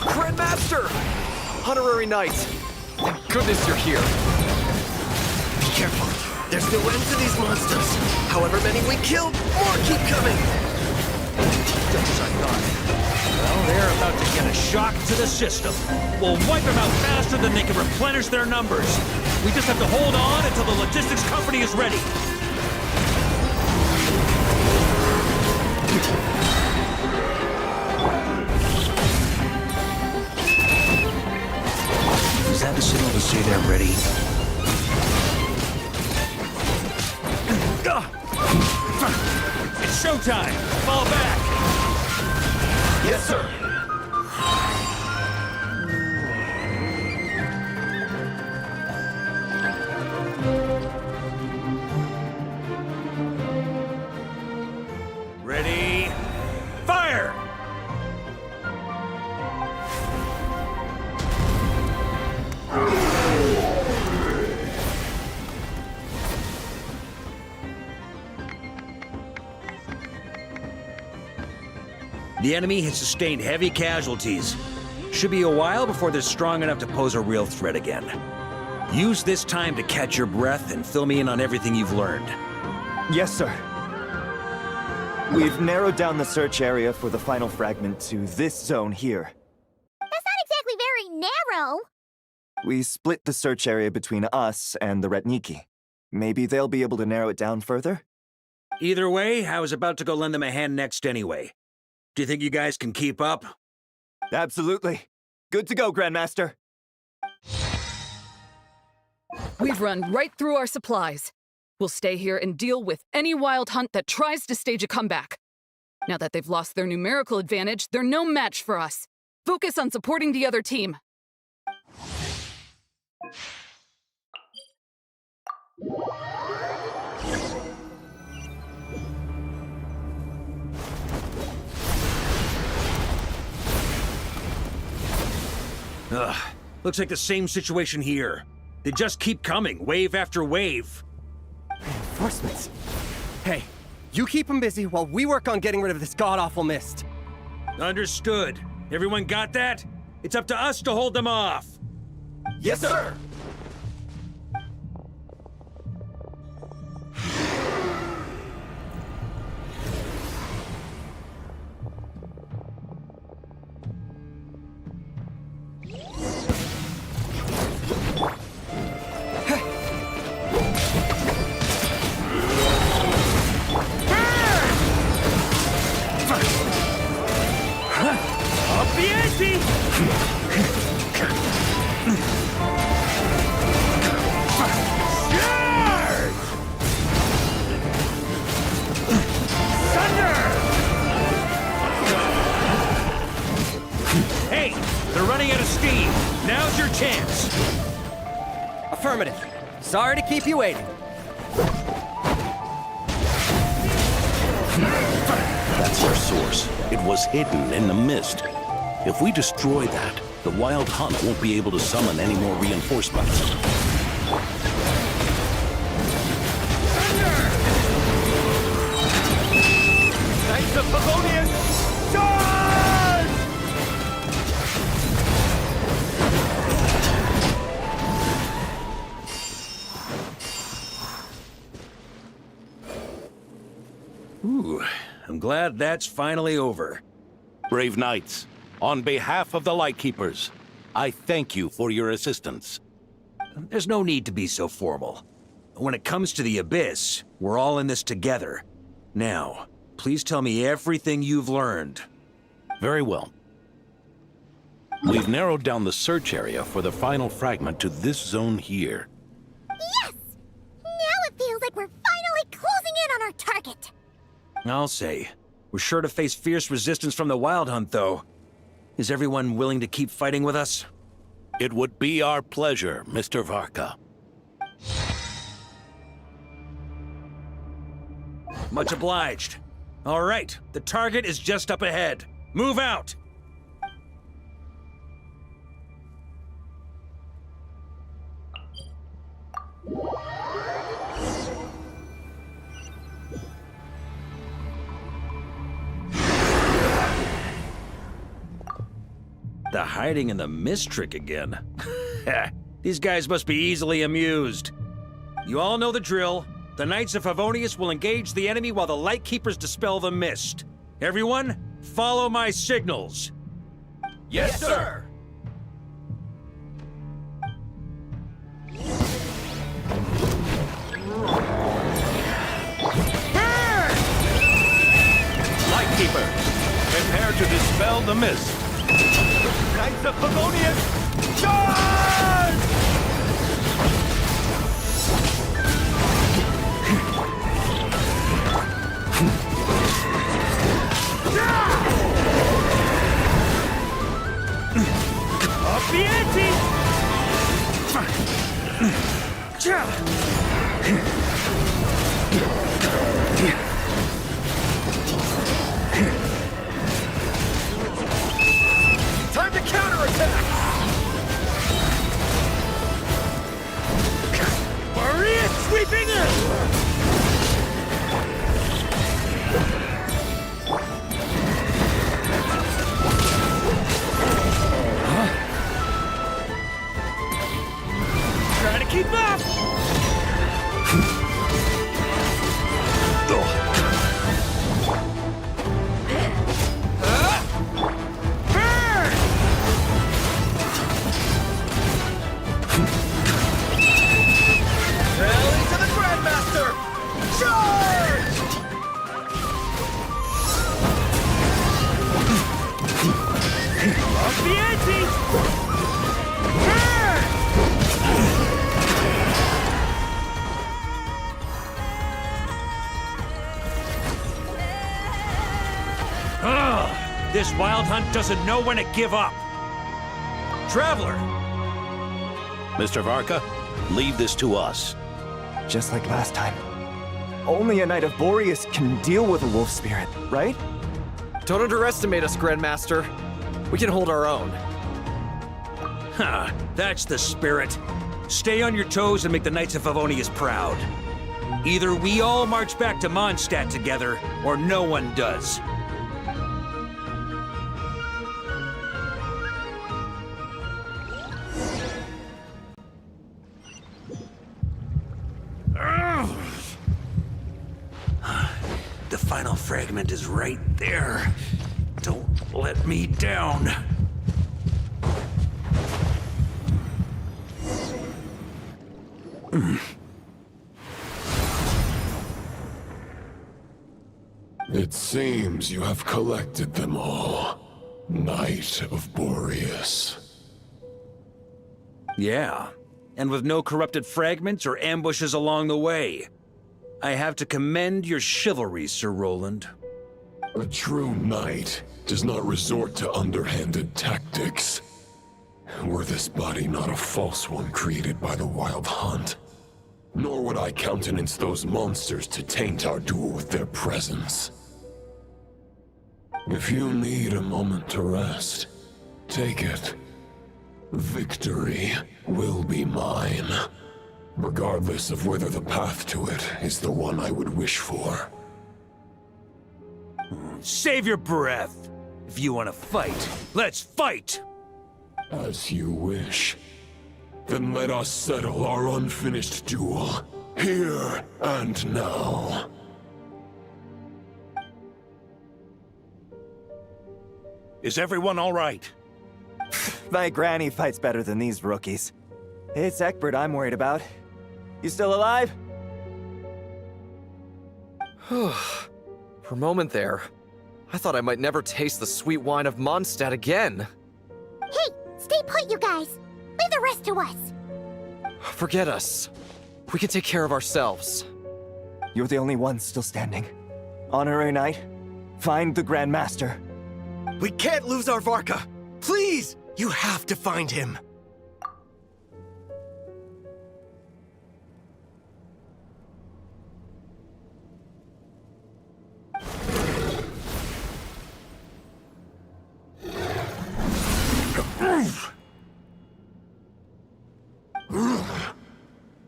Grandmaster! Honorary Knight! Thank goodness you're here. Be careful. There's no end to these monsters. However many we kill, more keep coming. Just I thought. Well, they're about to get a shock to the system. We'll wipe them out faster than they can replenish their numbers. We just have to hold on until the logistics company is ready. Is that the signal to say they're ready? It's showtime! Fall back! Yes, sir. Ready? Fire! The enemy has sustained heavy casualties. Should be a while before they're strong enough to pose a real threat again. Use this time to catch your breath and fill me in on everything you've learned. Yes, sir. We've narrowed down the search area for the final fragment to this zone here. That's not exactly very narrow. We split the search area between us and the Ratniki. Maybe they'll be able to narrow it down further? Either way, I was about to go lend them a hand next anyway. Do you think you guys can keep up? Absolutely. Good to go, Grandmaster. We've run right through our supplies. We'll stay here and deal with any wild hunt that tries to stage a comeback. Now that they've lost their numerical advantage, they're no match for us. Focus on supporting the other team. Ugh, looks like the same situation here. They just keep coming, wave after wave. Reinforcements. Hey, you keep them busy while we work on getting rid of this god-awful mist. Understood. Everyone got that? It's up to us to hold them off. Yes, sir! Hey, they're running out of steam. Now's your chance. Affirmative. Sorry to keep you waiting. That's their source. It was hidden in the mist. If we destroy that, the Wild Hunt won't be able to summon any more reinforcements. Knights of Pavonius, charge! Ooh, I'm glad that's finally over. Brave knights, on behalf of the Lightkeepers, I thank you for your assistance. There's no need to be so formal. when it comes to the Abyss, we're all in this together. Now, please tell me everything you've learned. Very well. We've narrowed down the search area for the final fragment to this zone here. Yes! Now it feels like we're finally closing in on our target. I'll say. We're sure to face fierce resistance from the Wild Hunt, though. Is everyone willing to keep fighting with us? It would be our pleasure, Mr. Varka. Much obliged. All right, the target is just up ahead. Move out! The hiding in the mist trick again. These guys must be easily amused. You all know the drill. The Knights of Favonius will engage the enemy while the Lightkeepers dispel the mist. Everyone, follow my signals. Yes, sir! Lightkeeper, prepare to dispel the mist. Knights of Favonius, charge! Up the ante! Time to counterattack! Maria sweeping in! Try to keep up! Rally to the Grandmaster! Charge! Up the ante! This Wild Hunt doesn't know when to give up. Traveler! Mr. Varka, leave this to us. Just like last time. Only a Knight of Boreas can deal with a wolf spirit, right? Don't underestimate us, Grandmaster. We can hold our own. Ha! That's the spirit. Stay on your toes and make the Knights of Favonius proud. Either we all march back to Mondstadt together, or no one does. The final fragment is right there. Don't let me down. It seems you have collected them all, Knight of Boreas. Yeah, and with no corrupted fragments or ambushes along the way. I have to commend your chivalry, Sir Roland. A true knight does not resort to underhanded tactics. Were this body not a false one created by the Wild Hunt, nor would I countenance those monsters to taint our duel with their presence. If you need a moment to rest, take it. Victory will be mine, regardless of whether the path to it is the one I would wish for. Save your breath. If you want to fight, let's fight! As you wish. Then let us settle our unfinished duel, here and now. Is everyone all right? My granny fights better than these rookies. It's Egbert I'm worried about. You still alive? For a moment there, I thought I might never taste the sweet wine of Mondstadt again. Hey, stay put, you guys. Leave the rest to us. Forget us. We can take care of ourselves. You're the only one still standing. Honorary Knight, find the Grand Master. We can't lose our Varka! Please! You have to find him!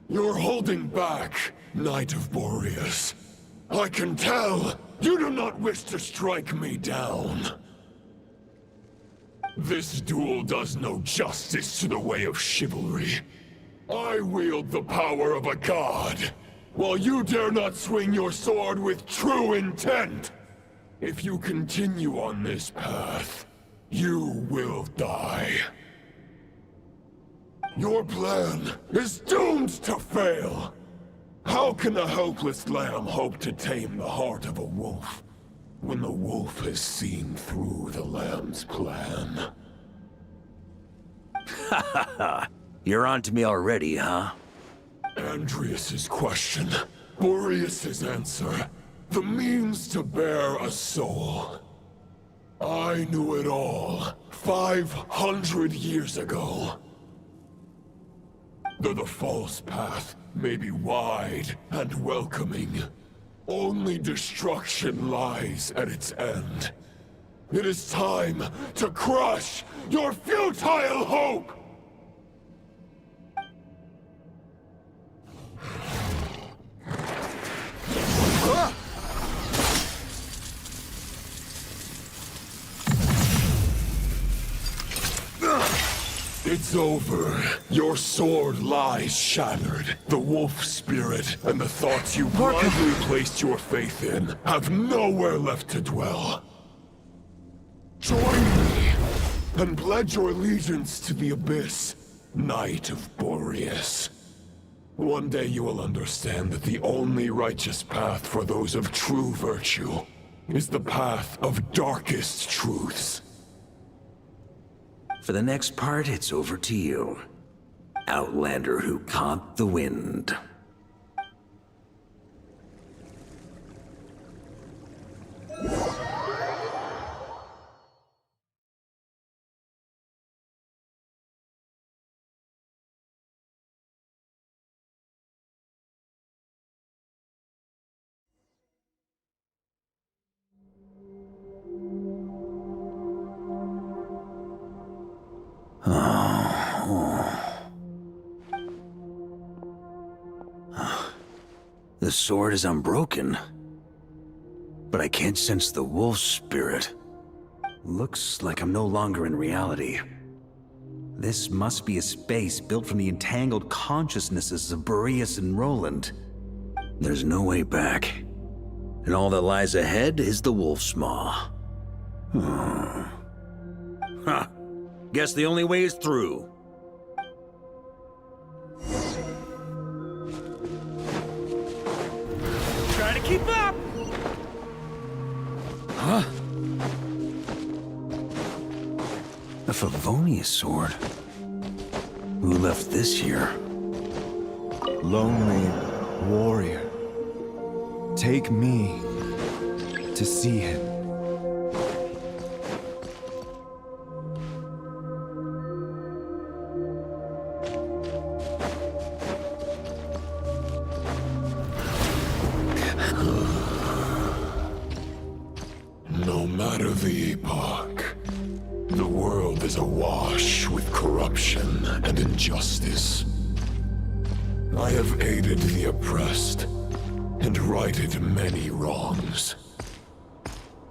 You're holding back, Knight of Boreas. I can tell you do not wish to strike me down. This duel does no justice to the way of chivalry. I wield the power of a god, while you dare not swing your sword with true intent. If you continue on this path, you will die. Your plan is doomed to fail. How can a helpless lamb hope to tame the heart of a wolf, when the wolf has seen through the lamb's plan? Ha ha ha! You're on to me already, huh? Andreas's question, Boreas's answer, the means to bear a soul. I knew it all 500 years ago. Though the false path may be wide and welcoming, only destruction lies at its end. It is time to crush your futile hope! It's over. Your sword lies shattered. The wolf spirit and the thoughts you blindly placed your faith in have nowhere left to dwell. Join me and pledge your allegiance to the abyss, Knight of Boreas. One day you will understand that the only righteous path for those of true virtue is the path of darkest truths. For the next part, it's over to you. Outlander who caught the wind. The sword is unbroken, but I can't sense the wolf spirit. Looks like I'm no longer in reality. This must be a space built from the entangled consciousnesses of Boreas and Roland. There's no way back, and all that lies ahead is the wolf's maw. Huh. Guess the only way is through. Try to keep up! Huh? A Favonius sword? Who left this here? Lonely warrior. Take me to see him. No matter the epoch, the world is awash with corruption and injustice. I have aided the oppressed and righted many wrongs.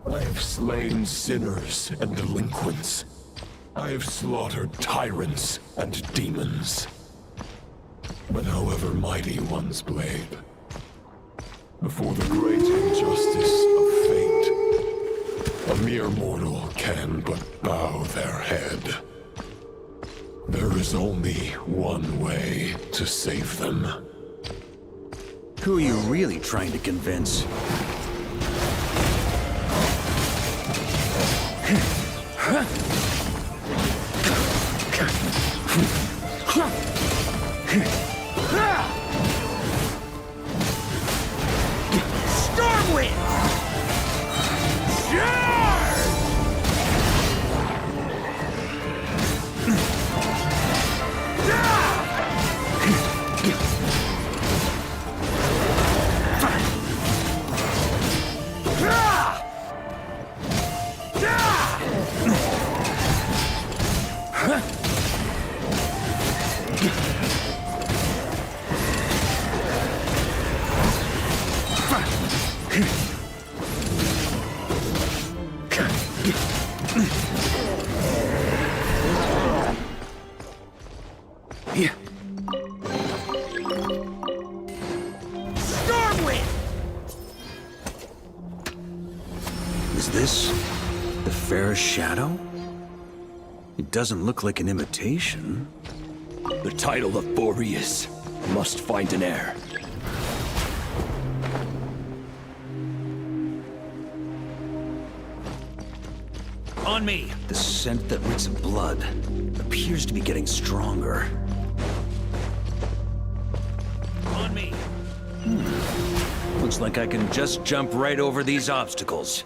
I have slain sinners and delinquents. I have slaughtered tyrants and demons. But however mighty one's blade, before the great injustice of fate, a mere mortal can but bow their head. There is only one way to save them. Who are you really trying to convince? Stormwind! Is this the fairest shadow? It doesn't look like an imitation. The title of Boreas must find an heir. On me! The scent that reeks of blood appears to be getting stronger. On me! Looks like I can just jump right over these obstacles.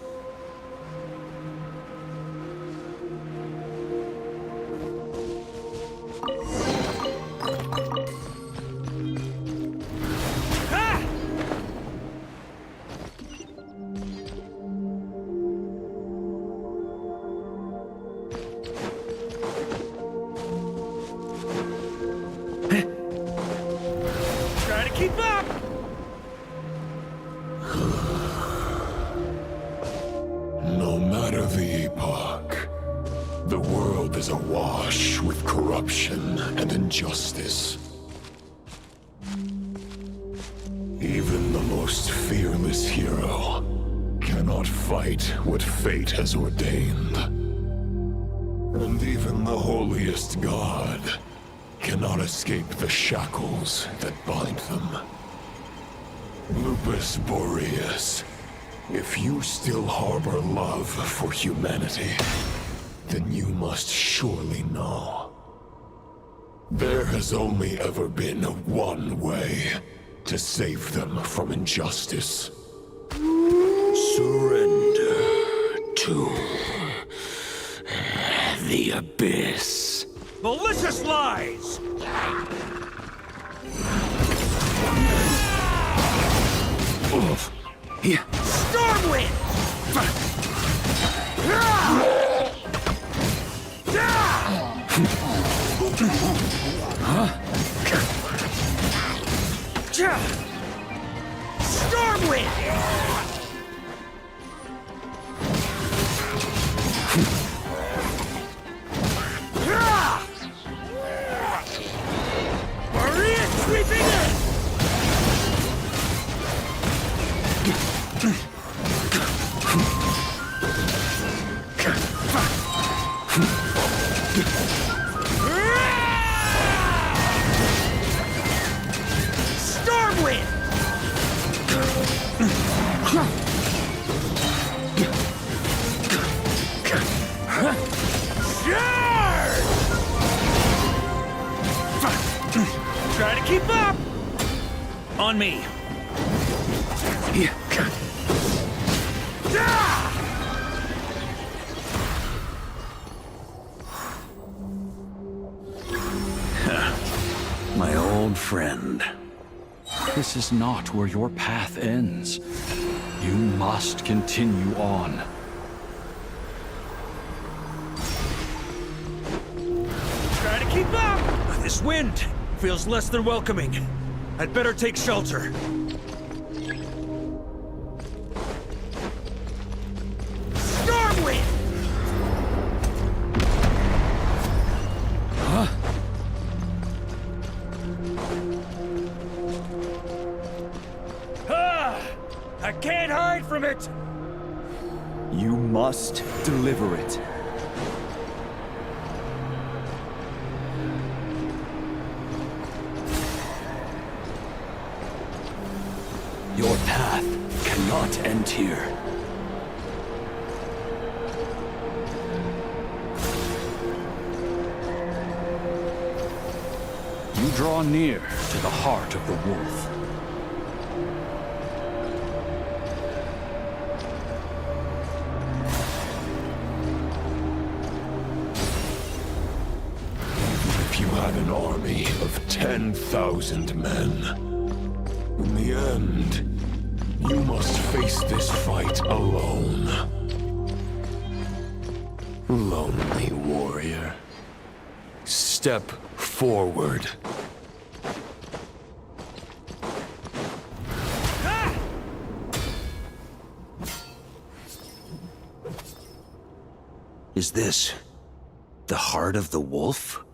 Try to keep up! No matter the epoch, the world is awash with corruption and injustice. Even the most fearless hero cannot fight what fate has ordained. And even the holiest god cannot escape the shackles that bind them. Lupus Boreas, if you still harbor love for humanity, then you must surely know. There has only ever been one way to save them from injustice. Surrender to the abyss. Malicious lies! Yeah. Stormwind! Stormwind! Maria sweeping in! Stormwind! Try to keep up! On me! My old friend. This is not where your path ends. You must continue on. Try to keep up! This wind feels less than welcoming. I'd better take shelter. Stormwind! Huh? I can't hide from it! You must deliver it. Your path cannot end here. You draw near to the heart of the wolf. If you had an army of 10,000 men, in the end, you must face this fight alone. Lonely warrior. Step forward. Is this the heart of the wolf?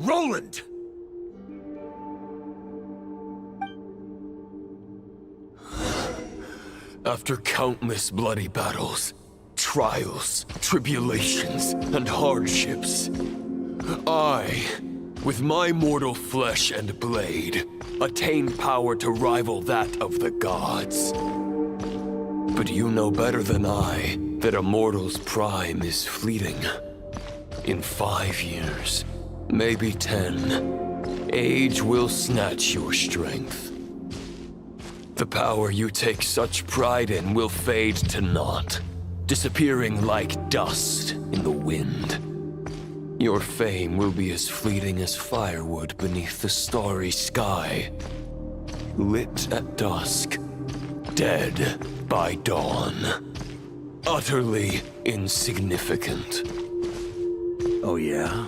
Roland! After countless bloody battles, trials, tribulations, and hardships, I, with my mortal flesh and blade, attained power to rival that of the gods. But you know better than I that a mortal's prime is fleeting. In 5 years, maybe 10, age will snatch your strength. The power you take such pride in will fade to naught, disappearing like dust in the wind. Your fame will be as fleeting as firewood beneath the starry sky, lit at dusk, dead by dawn, utterly insignificant. Oh yeah?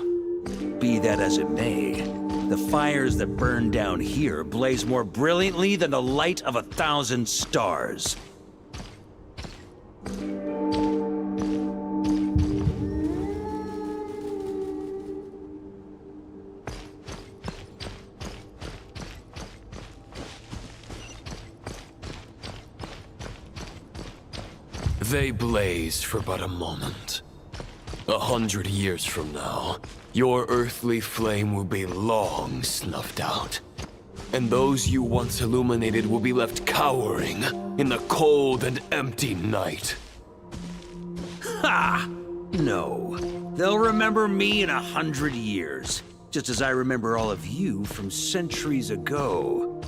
Be that as it may, the fires that burn down here blaze more brilliantly than the light of 1,000 stars. They blaze for but a moment. 100 years from now, your earthly flame will be long snuffed out. And those you once illuminated will be left cowering in the cold and empty night. Ha! No. They'll remember me in 100 years, just as I remember all of you from centuries ago.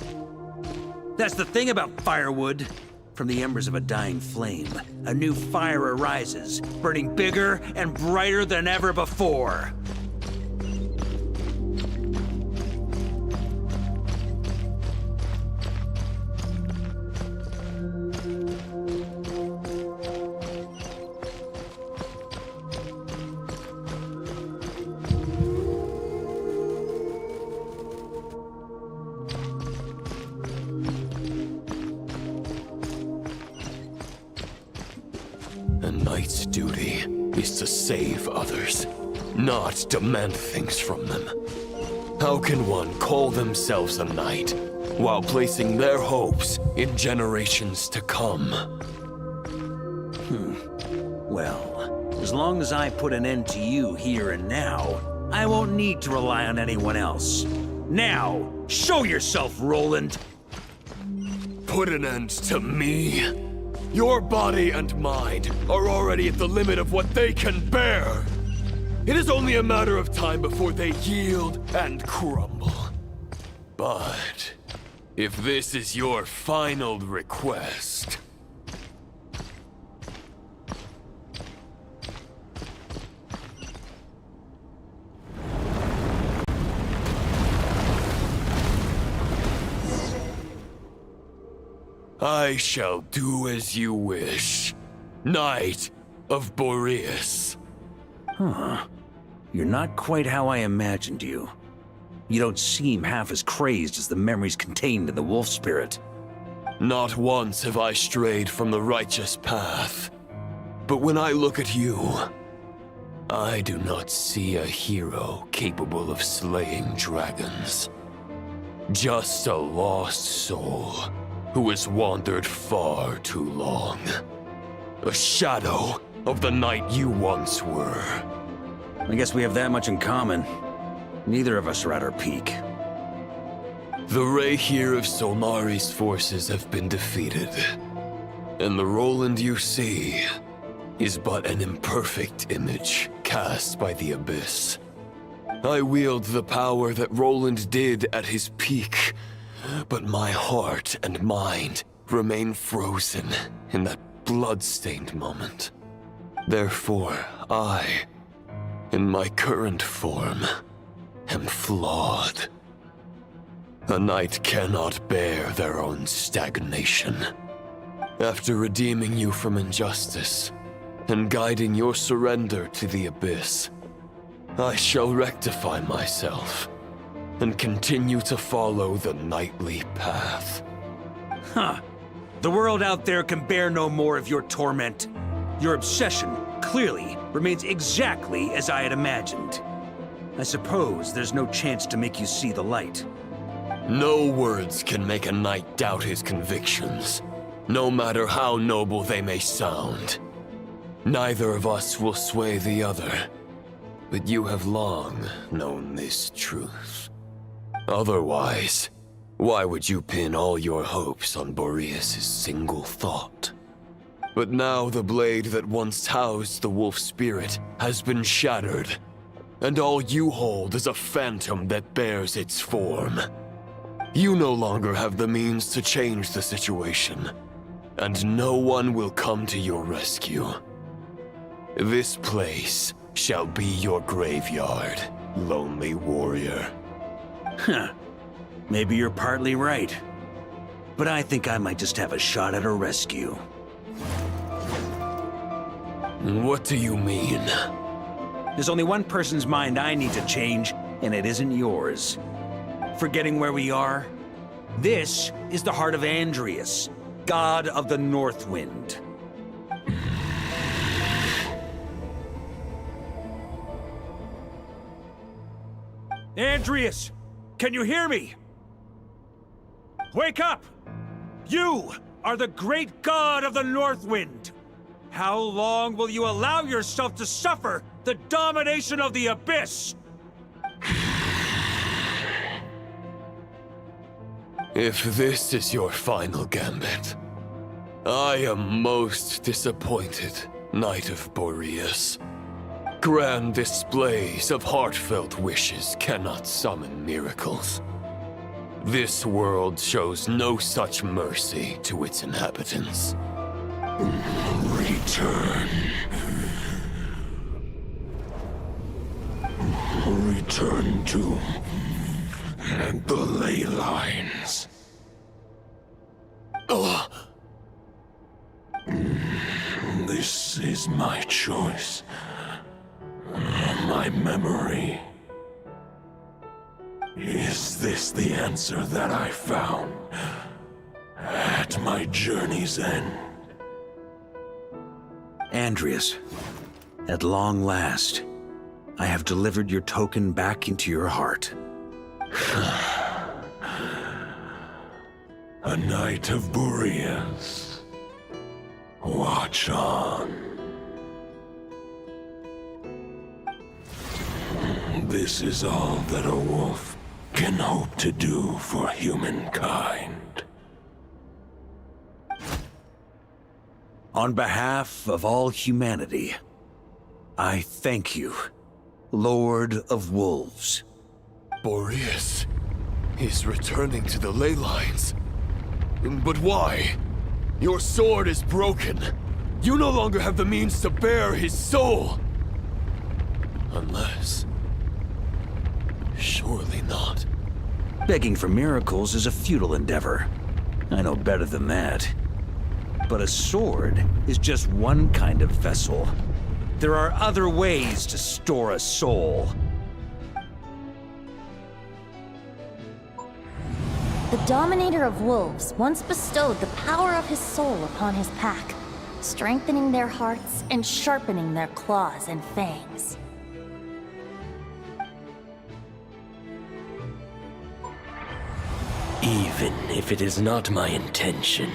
That's the thing about firewood. From the embers of a dying flame, a new fire arises, burning bigger and brighter than ever before. A knight's duty is to save others, not demand things from them. How can one call themselves a knight while placing their hopes in generations to come? Well, as long as I put an end to you here and now, I won't need to rely on anyone else. Now, show yourself, Roland! Put an end to me? Your body and mind are already at the limit of what they can bear. It is only a matter of time before they yield and crumble. But if this is your final request... I shall do as you wish, Knight of Boreas. Huh. You're not quite how I imagined you. You don't seem half as crazed as the memories contained in the wolf spirit. Not once have I strayed from the righteous path. But when I look at you, I do not see a hero capable of slaying dragons. Just a lost soul who has wandered far too long. A shadow of the knight you once were. I guess we have that much in common. Neither of us are at our peak. The Rayhir of Solmari's forces have been defeated, and the Roland you see is but an imperfect image cast by the Abyss. I wield the power that Roland did at his peak, but my heart and mind remain frozen in that blood-stained moment. Therefore, I, in my current form, am flawed. A knight cannot bear their own stagnation. After redeeming you from injustice and guiding your surrender to the Abyss, I shall rectify myself and continue to follow the knightly path. Huh. The world out there can bear no more of your torment. Your obsession, clearly, remains exactly as I had imagined. I suppose there's no chance to make you see the light. No words can make a knight doubt his convictions, no matter how noble they may sound. Neither of us will sway the other, but you have long known this truth. Otherwise, why would you pin all your hopes on Boreas' single thought? But now the blade that once housed the wolf spirit has been shattered, and all you hold is a phantom that bears its form. You no longer have the means to change the situation, and no one will come to your rescue. This place shall be your graveyard, lonely warrior. Huh. Maybe you're partly right. But I think I might just have a shot at a rescue. What do you mean? There's only one person's mind I need to change, and it isn't yours. Forgetting where we are? This is the heart of Andrias, god of the North Wind. Andrias! Can you hear me? Wake up! You are the great god of the North Wind! How long will you allow yourself to suffer the domination of the Abyss? If this is your final gambit, I am most disappointed, Knight of Boreas. Grand displays of heartfelt wishes cannot summon miracles. This world shows no such mercy to its inhabitants. Return. Return to the ley lines. This is my choice. My memory. Is this the answer that I found at my journey's end? Andrias, at long last, I have delivered your token back into your heart. A Knight of Boreas. Watch on. This is all that a wolf can hope to do for humankind. On behalf of all humanity, I thank you, Lord of Wolves. Boreas is returning to the ley lines. But why? Your sword is broken. You no longer have the means to bear his soul. Unless... surely not. Begging for miracles is a futile endeavor. I know better than that. But a sword is just one kind of vessel. There are other ways to store a soul. The Dominator of Wolves once bestowed the power of his soul upon his pack, strengthening their hearts and sharpening their claws and fangs. Even if it is not my intention,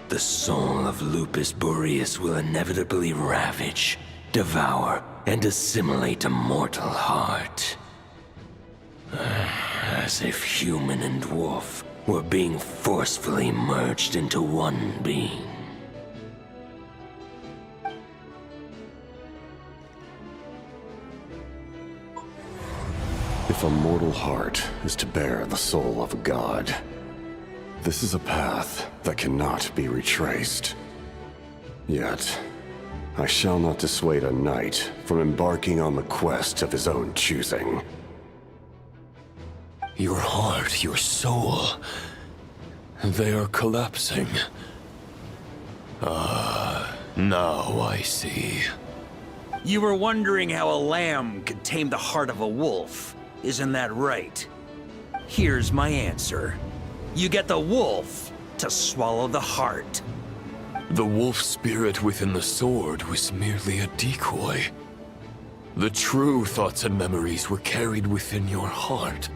the soul of Lupus Boreas will inevitably ravage, devour, and assimilate a mortal heart. As if human and wolf were being forcefully merged into one being. If a mortal heart is to bear the soul of a god, this is a path that cannot be retraced. Yet, I shall not dissuade a knight from embarking on the quest of his own choosing. Your heart, your soul, they are collapsing. Now I see. You were wondering how a lamb could tame the heart of a wolf, isn't that right? Here's my answer. You get the wolf to swallow the heart. The wolf spirit within the sword was merely a decoy. The true thoughts and memories were carried within your heart.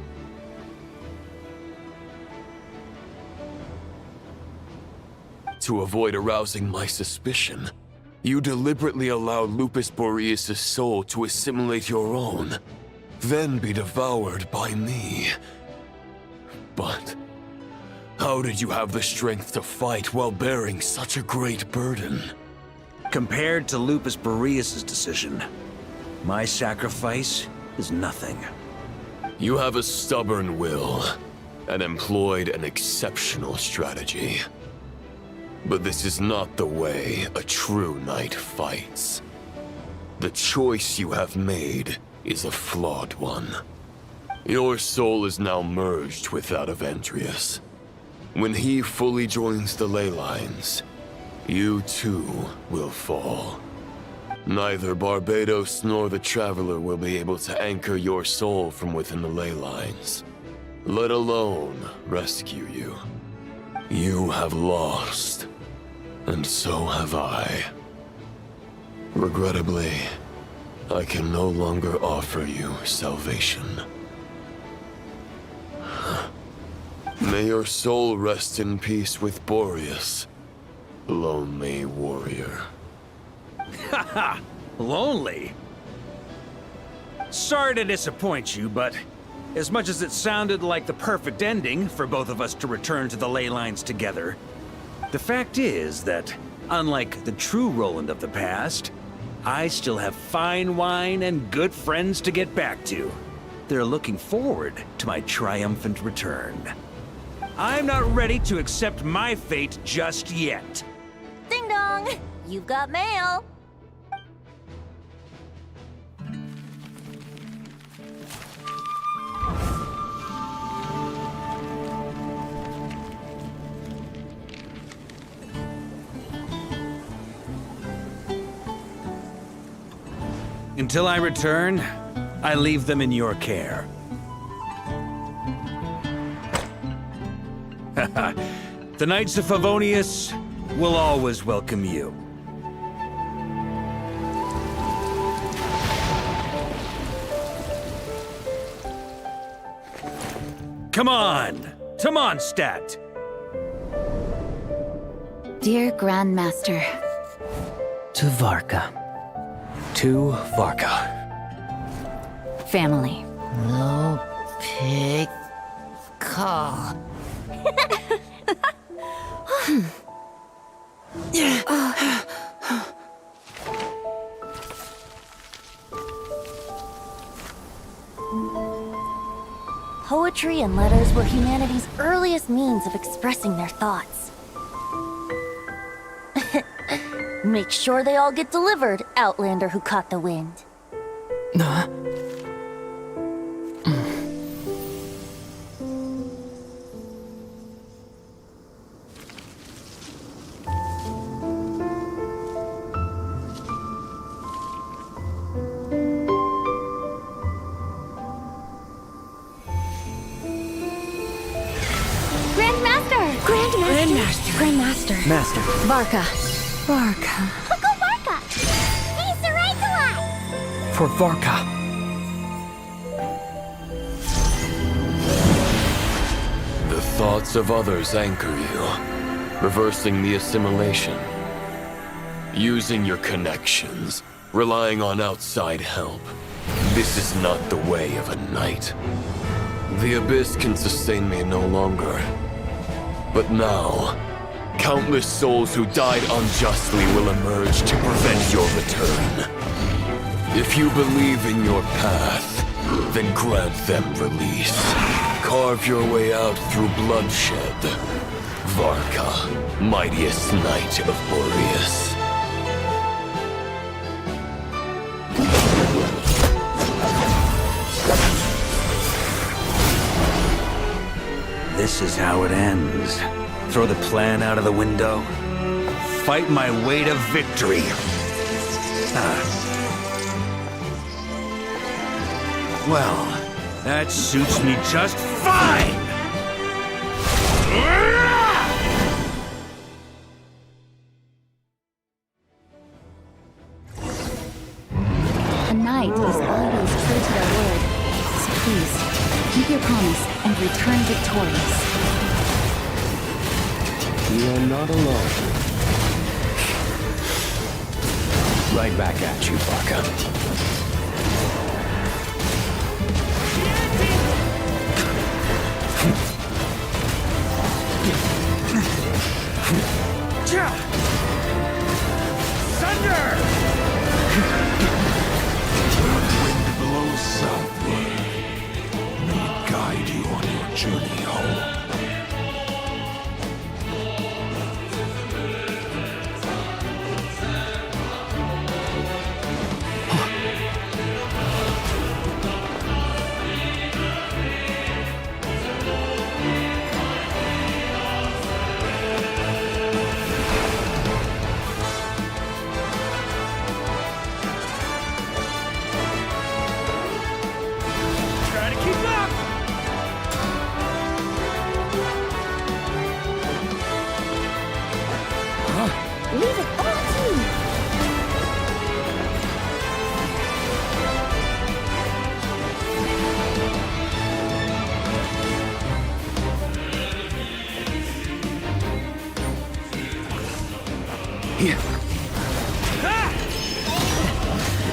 To avoid arousing my suspicion, you deliberately allowed Lupus Boreas' soul to assimilate your own, then be devoured by me. But how did you have the strength to fight while bearing such a great burden? Compared to Lupus Boreas' decision, my sacrifice is nothing. You have a stubborn will, and employed an exceptional strategy. But this is not the way a true knight fights. The choice you have made is a flawed one. Your soul is now merged with that of Andreas. When he fully joins the ley lines, you too will fall. Neither Barbados nor the Traveler will be able to anchor your soul from within the ley lines, let alone rescue you. You have lost, and so have I. Regrettably, I can no longer offer you salvation. May your soul rest in peace with Boreas, lonely warrior. Haha, lonely? Sorry to disappoint you, but as much as it sounded like the perfect ending for both of us to return to the ley lines together, the fact is that, unlike the true Roland of the past, I still have fine wine and good friends to get back to. They're looking forward to my triumphant return. I'm not ready to accept my fate just yet. Ding dong! You've got mail! Until I return, I leave them in your care. The Knights of Favonius will always welcome you. Come on! Mondstadt! Dear Grandmaster. To Varka. To Varka. Family. No pig call. Poetry and letters were humanity's earliest means of expressing their thoughts. Make sure they all get delivered, Outlander who caught the wind. Grandmaster. Master. Varka. Go Varka! He's the right to us! For Varka. The thoughts of others anchor you, reversing the assimilation. Using your connections, relying on outside help. This is not the way of a knight. The abyss can sustain me no longer. But now, countless souls who died unjustly will emerge to prevent your return. If you believe in your path, then grant them release. Carve your way out through bloodshed. Varka, mightiest knight of Boreas. This is how it ends. Throw the plan out of the window. Fight my way to victory. Well, that suits me just fine! A knight is always true to their word. So please, keep your promise and return victorious. You are not alone. Right back at you, Varka. Thunder! Wind blows southward. May it guide you on your journey home. Try to keep up! Leave it all to me. Here.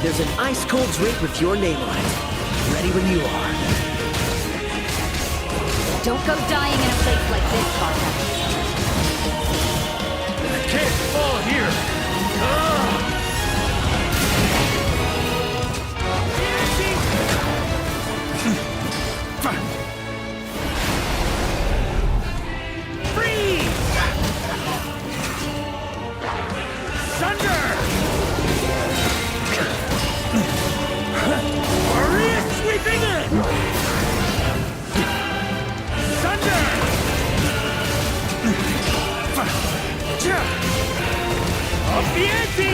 There's an ice-cold drink with your name on it. Ready when you are. Don't go dying in a place like this, Varka. I can't fall here! Freeze! Thunder! Maria sweeping in! Thunder! Up the ante!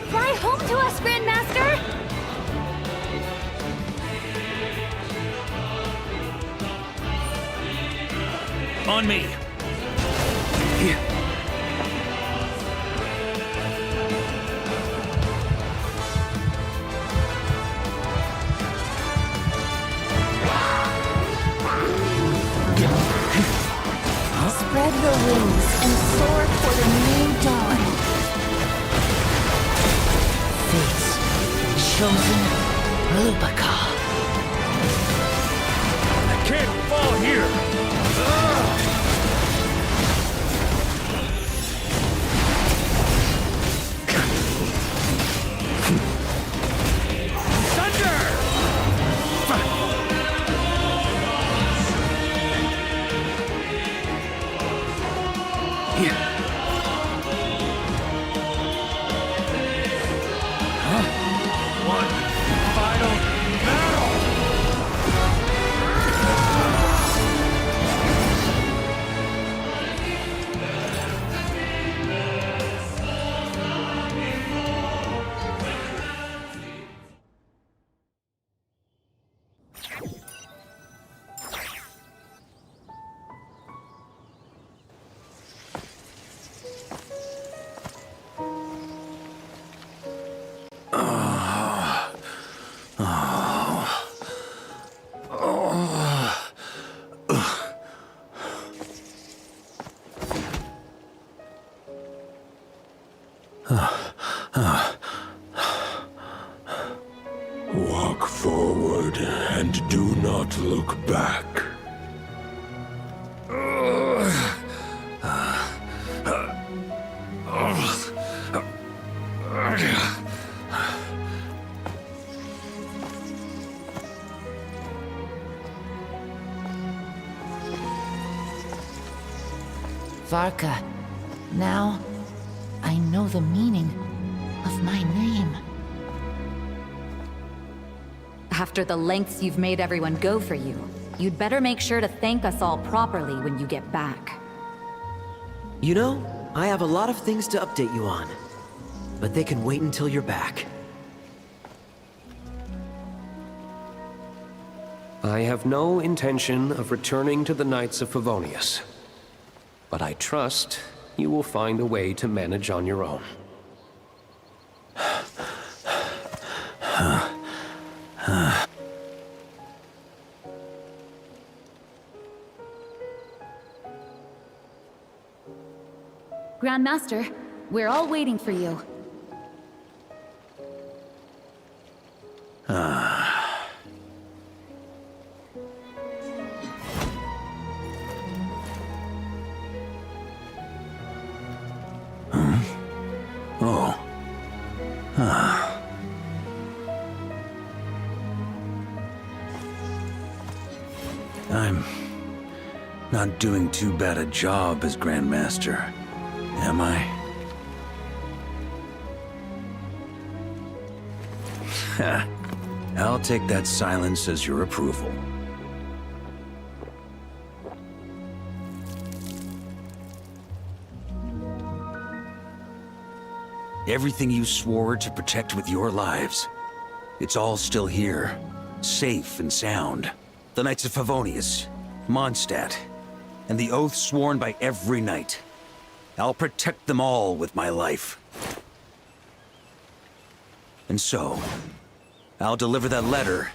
Fly home to us, Grandmaster! On me! Spread your wings and soar toward a new dawn. Fate's chosen Lupaka. I can't fall here! One final battle! Walk forward and do not look back. Varka, now I know the meaning of my name. After the lengths you've made everyone go for you, you'd better make sure to thank us all properly when you get back. You know, I have a lot of things to update you on, but they can wait until you're back. I have no intention of returning to the Knights of Favonius, but I trust you will find a way to manage on your own. Grandmaster, we're all waiting for you. I'm not doing too bad a job as Grandmaster, am I? I'll take that silence as your approval. Everything you swore to protect with your lives, it's all still here, safe and sound. The Knights of Favonius, Mondstadt, and the oath sworn by every knight. I'll protect them all with my life. And so, I'll deliver that letter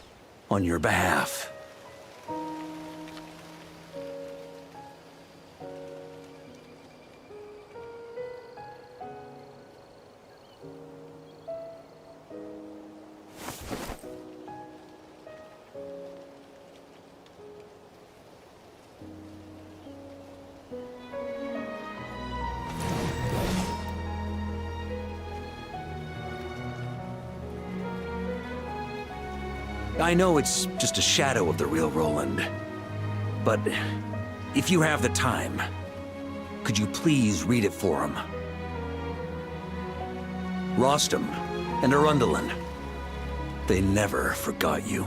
on your behalf. I know it's just a shadow of the real Roland, but if you have the time, could you please read it for him? Rostam and Arundelen, they never forgot you.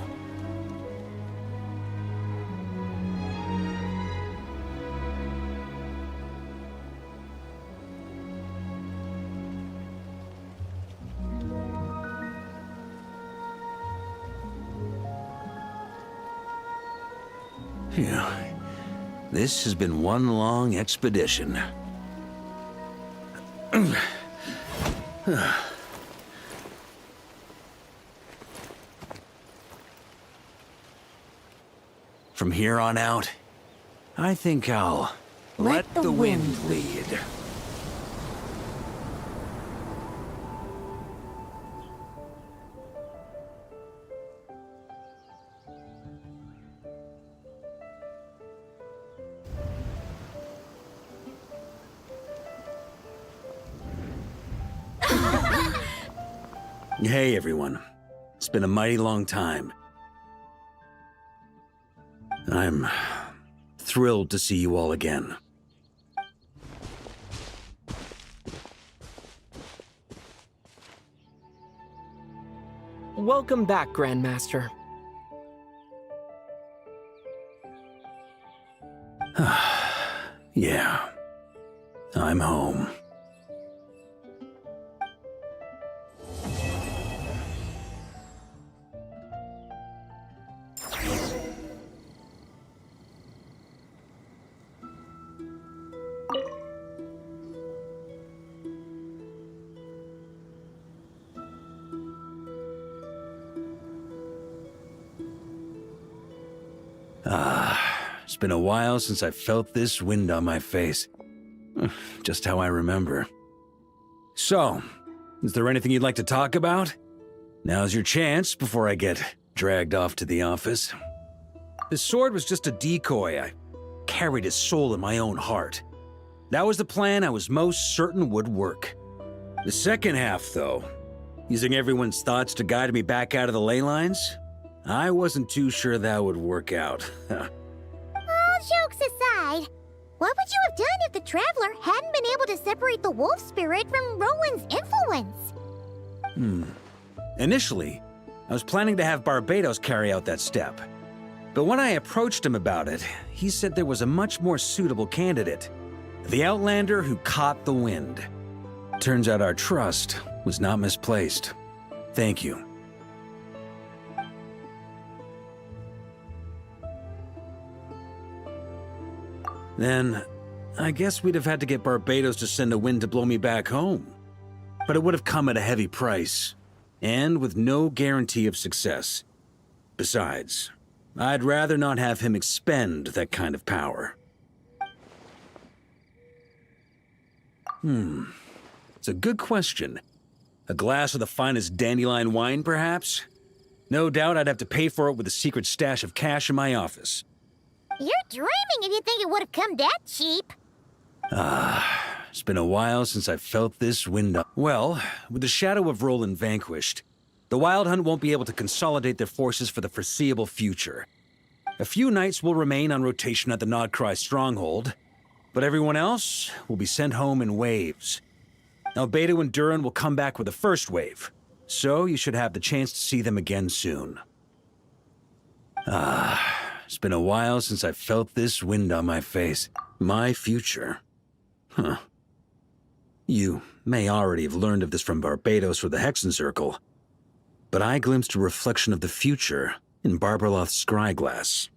Phew. This has been one long expedition. From here on out, I think I'll let the wind lead. Hey, everyone. It's been a mighty long time. I'm thrilled to see you all again. Welcome back, Grandmaster. Yeah. I'm home. It's been a while since I felt this wind on my face. Just how I remember. So, Is there anything you'd like to talk about? Now's your chance before I get dragged off to the office. The sword was just a decoy. I carried his soul in my own heart. That was the plan I was most certain would work. The second half, though, using everyone's thoughts to guide me back out of the ley lines, I wasn't too sure that would work out. All jokes aside, what would you have done if the Traveler hadn't been able to separate the wolf spirit from Roland's influence? Initially, I was planning to have Barbados carry out that step. But when I approached him about it, he said there was a much more suitable candidate. The Outlander who caught the wind. Turns out our trust was not misplaced. Thank you. Then, I guess we'd have had to get Barbados to send a wind to blow me back home. But it would have come at a heavy price, and with no guarantee of success. Besides, I'd rather not have him expend that kind of power. It's a good question. A glass of the finest dandelion wine, perhaps? No doubt I'd have to pay for it with a secret stash of cash in my office. You're dreaming if you think it would have come that cheap. It's been a while since I felt this wind up. Well, with the shadow of Roland vanquished, the Wild Hunt won't be able to consolidate their forces for the foreseeable future. A few knights will remain on rotation at the Nodcry stronghold, but everyone else will be sent home in waves. Albedo and Durin will come back with the first wave, so you should have the chance to see them again soon. It's been a while since I felt this wind on my face. My future. You may already have learned of this from Barbados or the Hexen Circle, but I glimpsed a reflection of the future in Barberloth's scryglass.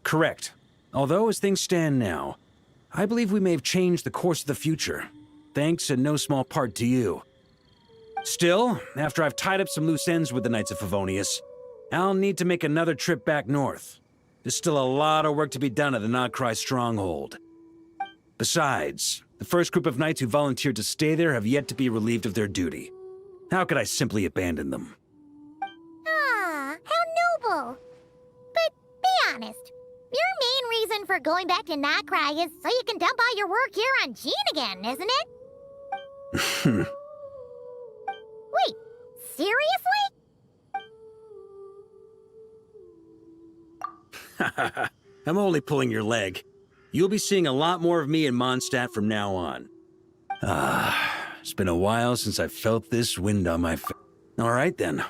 Correct. Although, as things stand now, I believe we may have changed the course of the future, thanks in no small part to you. Still, after I've tied up some loose ends with the Knights of Favonius, I'll need to make another trip back north. There's still a lot of work to be done at the Nodcry stronghold. Besides, the first group of knights who volunteered to stay there have yet to be relieved of their duty. How could I simply abandon them? Ah, how noble. But be honest, your main reason for going back to Nodcry is so you can dump all your work here on Jean again, isn't it? Wait, seriously? I'm only pulling your leg. You'll be seeing a lot more of me in Mondstadt from now on. It's been a while since I felt this wind on my face. All right then.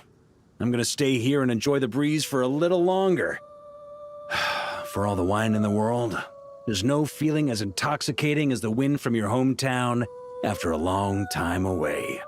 I'm gonna stay here and enjoy the breeze for a little longer. For all the wine in the world, there's no feeling as intoxicating as the wind from your hometown after a long time away.